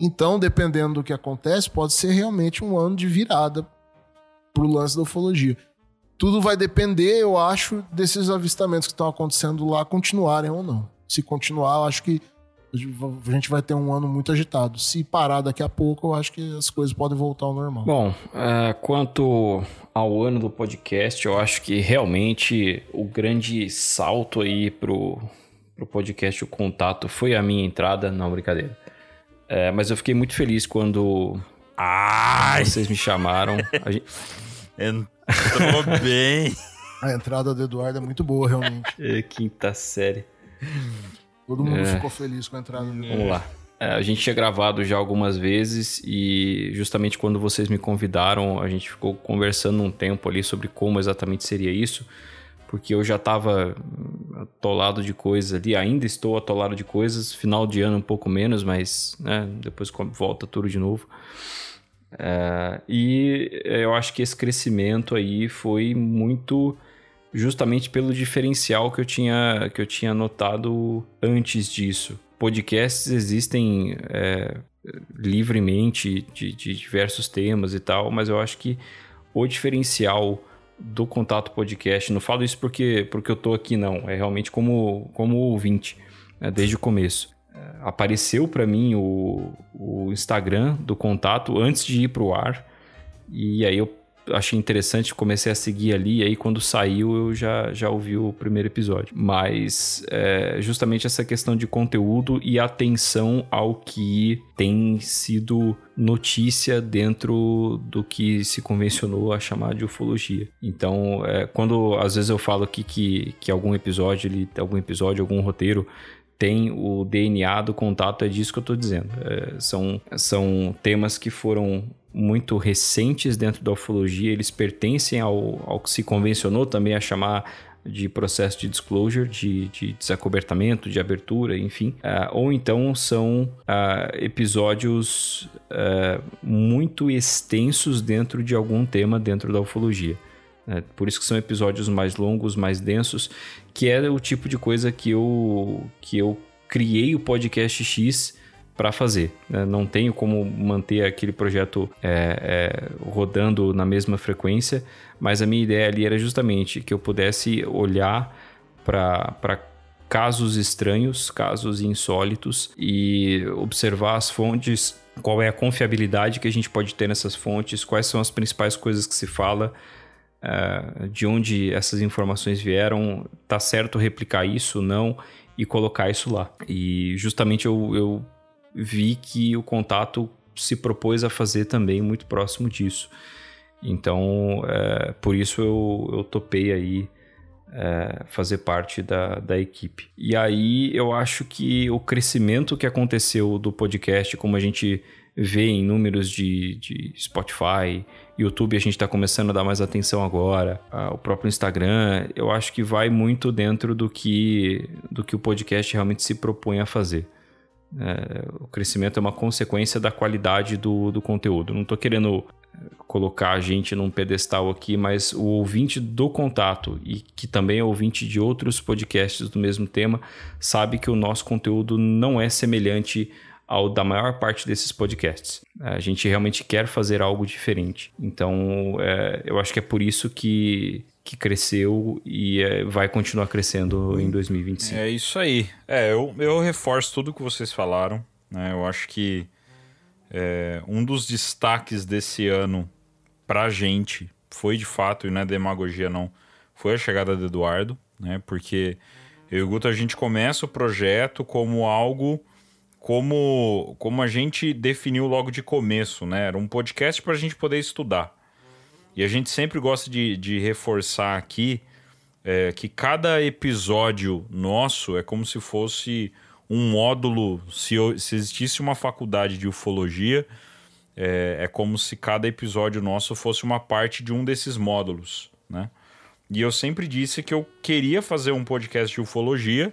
Então, dependendo do que acontece, pode ser realmente um ano de virada pro lance da ufologia. Tudo vai depender, eu acho, desses avistamentos que estão acontecendo lá continuarem ou não. Se continuar, eu acho que a gente vai ter um ano muito agitado. Se parar daqui a pouco, eu acho que as coisas podem voltar ao normal. Bom, quanto ao ano do podcast, eu acho que realmente o grande salto aí pro podcast O Contato foi a minha entrada, não, brincadeira. Mas eu fiquei muito feliz quando Ai! Vocês me chamaram. Entrou bem. A entrada do Eduardo é muito boa, realmente. Quinta série. Todo mundo ficou feliz com a entrada do Eduardo. Vamos lá. A gente tinha gravado já algumas vezes e justamente quando vocês me convidaram, a gente ficou conversando um tempo ali sobre como exatamente seria isso, porque eu já estava atolado de coisas ali, ainda estou atolado de coisas, final de ano um pouco menos, mas né, depois volta tudo de novo. E eu acho que esse crescimento aí foi muito justamente pelo diferencial que eu tinha notado antes disso. Podcasts existem livremente de diversos temas e tal, mas eu acho que o diferencial do Contato Podcast, não falo isso porque eu tô aqui não, é realmente como ouvinte, né, desde o começo. Apareceu para mim o Instagram do Contato antes de ir pro ar, e aí eu achei interessante, comecei a seguir ali, e aí quando saiu eu já ouvi o primeiro episódio. Mas justamente essa questão de conteúdo e atenção ao que tem sido notícia dentro do que se convencionou a chamar de ufologia. Então, quando às vezes eu falo aqui que algum episódio, algum roteiro tem o DNA do Contato, é disso que eu estou dizendo. São temas que foram muito recentes dentro da ufologia, eles pertencem ao que se convencionou também a chamar de processo de disclosure, de desacobertamento, de abertura, enfim. Ou então são episódios muito extensos dentro de algum tema dentro da ufologia. Por isso que são episódios mais longos, mais densos, que é o tipo de coisa que eu criei o Podcast X para fazer. Não tenho como manter aquele projeto rodando na mesma frequência, mas a minha ideia ali era justamente que eu pudesse olhar para casos estranhos, casos insólitos e observar as fontes, qual é a confiabilidade que a gente pode ter nessas fontes, quais são as principais coisas que se fala, de onde essas informações vieram, tá certo replicar isso, não, e colocar isso lá. E justamente eu vi que o Contato se propôs a fazer também muito próximo disso. Então, por isso eu topei aí fazer parte da equipe. E aí eu acho que o crescimento que aconteceu do podcast, como a gente vê em números de Spotify, YouTube, a gente está começando a dar mais atenção agora, o próprio Instagram, eu acho que vai muito dentro do que o podcast realmente se propõe a fazer. O crescimento é uma consequência da qualidade do conteúdo. Não estou querendo colocar a gente num pedestal aqui, mas o ouvinte do Contato, e que também é ouvinte de outros podcasts do mesmo tema, sabe que o nosso conteúdo não é semelhante ao da maior parte desses podcasts. A gente realmente quer fazer algo diferente. Então, eu acho que é por isso que cresceu e vai continuar crescendo em 2025. É isso aí. Eu reforço tudo que vocês falaram, né? Eu acho que um dos destaques desse ano pra gente foi de fato, e não é demagogia não, foi a chegada do Eduardo, né? Porque eu e o Guto, a gente começa o projeto como algo como a gente definiu logo de começo, né? Era um podcast para a gente poder estudar. E a gente sempre gosta de reforçar aqui que cada episódio nosso é como se fosse um módulo. Se existisse uma faculdade de ufologia, é como se cada episódio nosso fosse uma parte de um desses módulos, né? E eu sempre disse que eu queria fazer um podcast de ufologia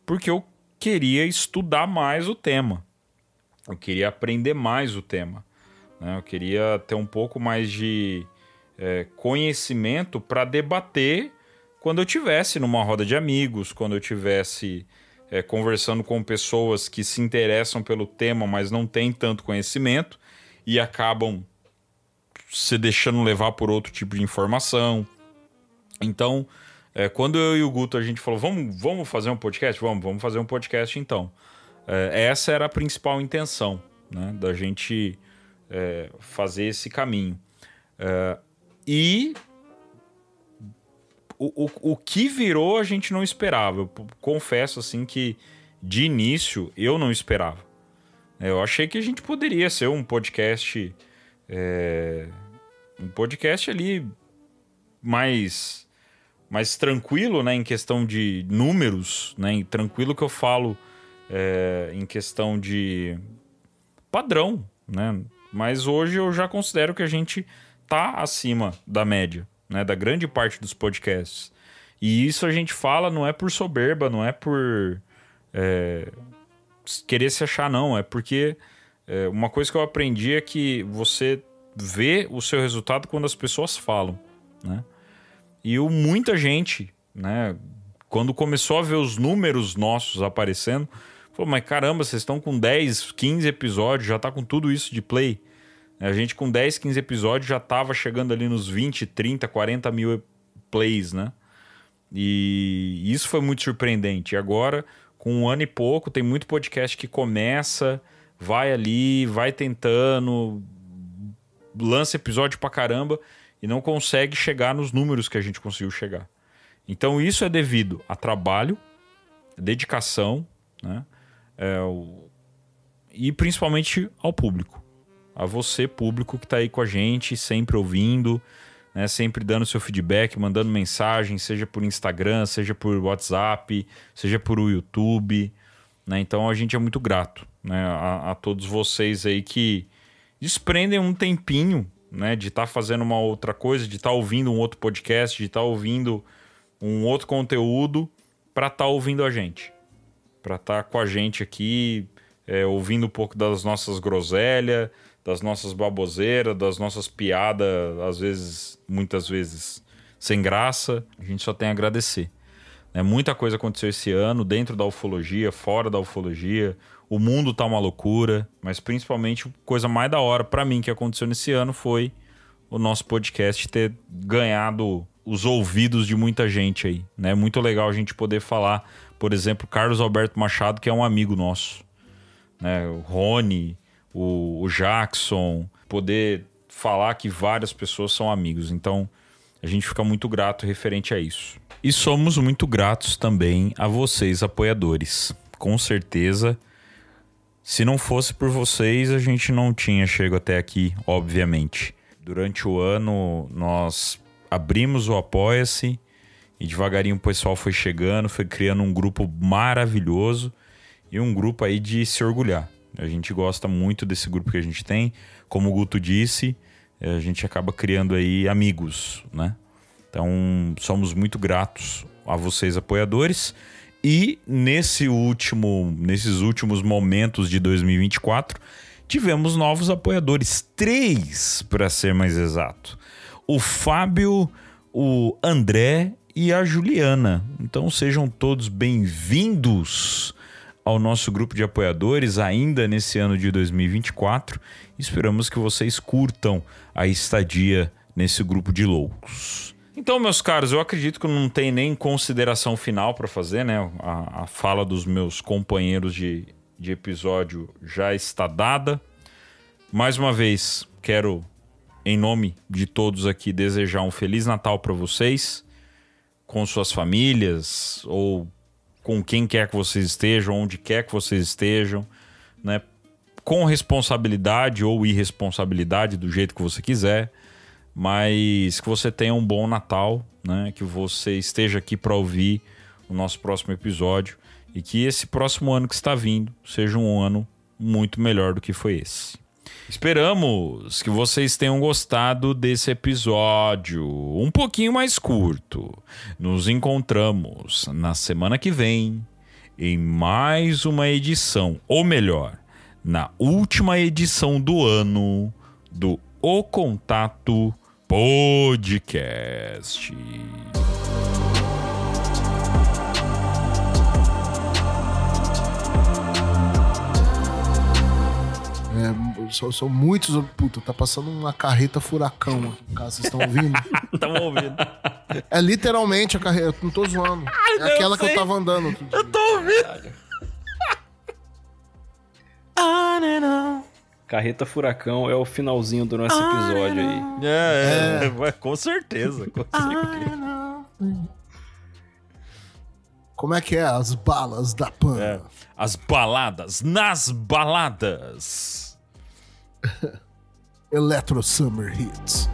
porque eu queria estudar mais o tema. Eu queria aprender mais o tema, né? Eu queria ter um pouco mais de conhecimento para debater quando eu estivesse numa roda de amigos, quando eu estivesse conversando com pessoas que se interessam pelo tema, mas não têm tanto conhecimento e acabam se deixando levar por outro tipo de informação. Então, quando eu e o Guto a gente falou, vamos fazer um podcast? Vamos fazer um podcast então. Essa era a principal intenção, né, da gente fazer esse caminho. E o que virou a gente não esperava. Eu confesso assim que de início eu não esperava. Eu achei que a gente poderia ser um podcast um podcast ali mais tranquilo, né, em questão de números, né, tranquilo que eu falo em questão de padrão, né, mas hoje eu já considero que a gente tá acima da média, né, da grande parte dos podcasts. E isso a gente fala não é por soberba, não é por querer se achar, não, é porque uma coisa que eu aprendi é que você vê o seu resultado quando as pessoas falam, né? E muita gente, né, quando começou a ver os números nossos aparecendo, falou, mas caramba, vocês estão com 10, 15 episódios, já tá com tudo isso de play. A gente com 10, 15 episódios já tava chegando ali nos 20, 30, 40 mil plays, né? E isso foi muito surpreendente. E agora, com 1 ano e pouco, tem muito podcast que começa, vai ali, vai tentando, lança episódio pra caramba e não consegue chegar nos números que a gente conseguiu chegar. Então isso é devido a trabalho, dedicação, né? E principalmente ao público. A você, público, que tá aí com a gente, sempre ouvindo, né? Sempre dando seu feedback, mandando mensagem, seja por Instagram, seja por WhatsApp, seja por YouTube, né? Então a gente é muito grato, né, a todos vocês aí que desprendem um tempinho, né, de estar fazendo uma outra coisa, de estar ouvindo um outro podcast, de estar ouvindo um outro conteúdo para estar ouvindo a gente, para estar com a gente aqui, ouvindo um pouco das nossas groselhas, das nossas baboseiras, das nossas piadas, às vezes, muitas vezes sem graça. A gente só tem a agradecer, né? Muita coisa aconteceu esse ano, dentro da ufologia, fora da ufologia. O mundo tá uma loucura, mas principalmente a coisa mais da hora pra mim que aconteceu nesse ano foi o nosso podcast ter ganhado os ouvidos de muita gente aí, né? Muito legal a gente poder falar, por exemplo, Carlos Alberto Machado, que é um amigo nosso, né? O Rony, o Jackson, poder falar que várias pessoas são amigos. Então, a gente fica muito grato referente a isso. E somos muito gratos também a vocês, apoiadores. Com certeza, se não fosse por vocês, a gente não tinha chegado até aqui, obviamente. Durante o ano, nós abrimos o Apoia-se e devagarinho o pessoal foi chegando, foi criando um grupo maravilhoso e um grupo aí de se orgulhar. A gente gosta muito desse grupo que a gente tem. Como o Guto disse, a gente acaba criando aí amigos, né? Então, somos muito gratos a vocês, apoiadores. E nesses últimos momentos de 2024, tivemos novos apoiadores. 3, para ser mais exato. O Fábio, o André e a Juliana. Então, sejam todos bem-vindos ao nosso grupo de apoiadores ainda nesse ano de 2024. Esperamos que vocês curtam a estadia nesse grupo de loucos. Então, meus caros, eu acredito que não tem nem consideração final para fazer, né? A fala dos meus companheiros de episódio já está dada. Mais uma vez, quero, em nome de todos aqui, desejar um Feliz Natal para vocês, com suas famílias, ou com quem quer que vocês estejam, onde quer que vocês estejam, né? Com responsabilidade ou irresponsabilidade, do jeito que você quiser, mas que você tenha um bom Natal, né? Que você esteja aqui para ouvir o nosso próximo episódio e que esse próximo ano que está vindo seja um ano muito melhor do que foi esse. Esperamos que vocês tenham gostado desse episódio um pouquinho mais curto. Nos encontramos na semana que vem em mais uma edição, ou melhor, na última edição do ano do O Contato Podcast. São muitos. Puta, tá passando uma carreta furacão aqui em casa. Vocês estão ouvindo? Estamos ouvindo. É literalmente a carreta. Eu não tô zoando. É aquela que eu tava andando outro dia. Eu tô ouvindo. Carreta Furacão é o finalzinho do nosso episódio aí. Com certeza. Com certeza. Como é que é? As balas da Pan. As baladas nas baladas. Electro Summer Hits.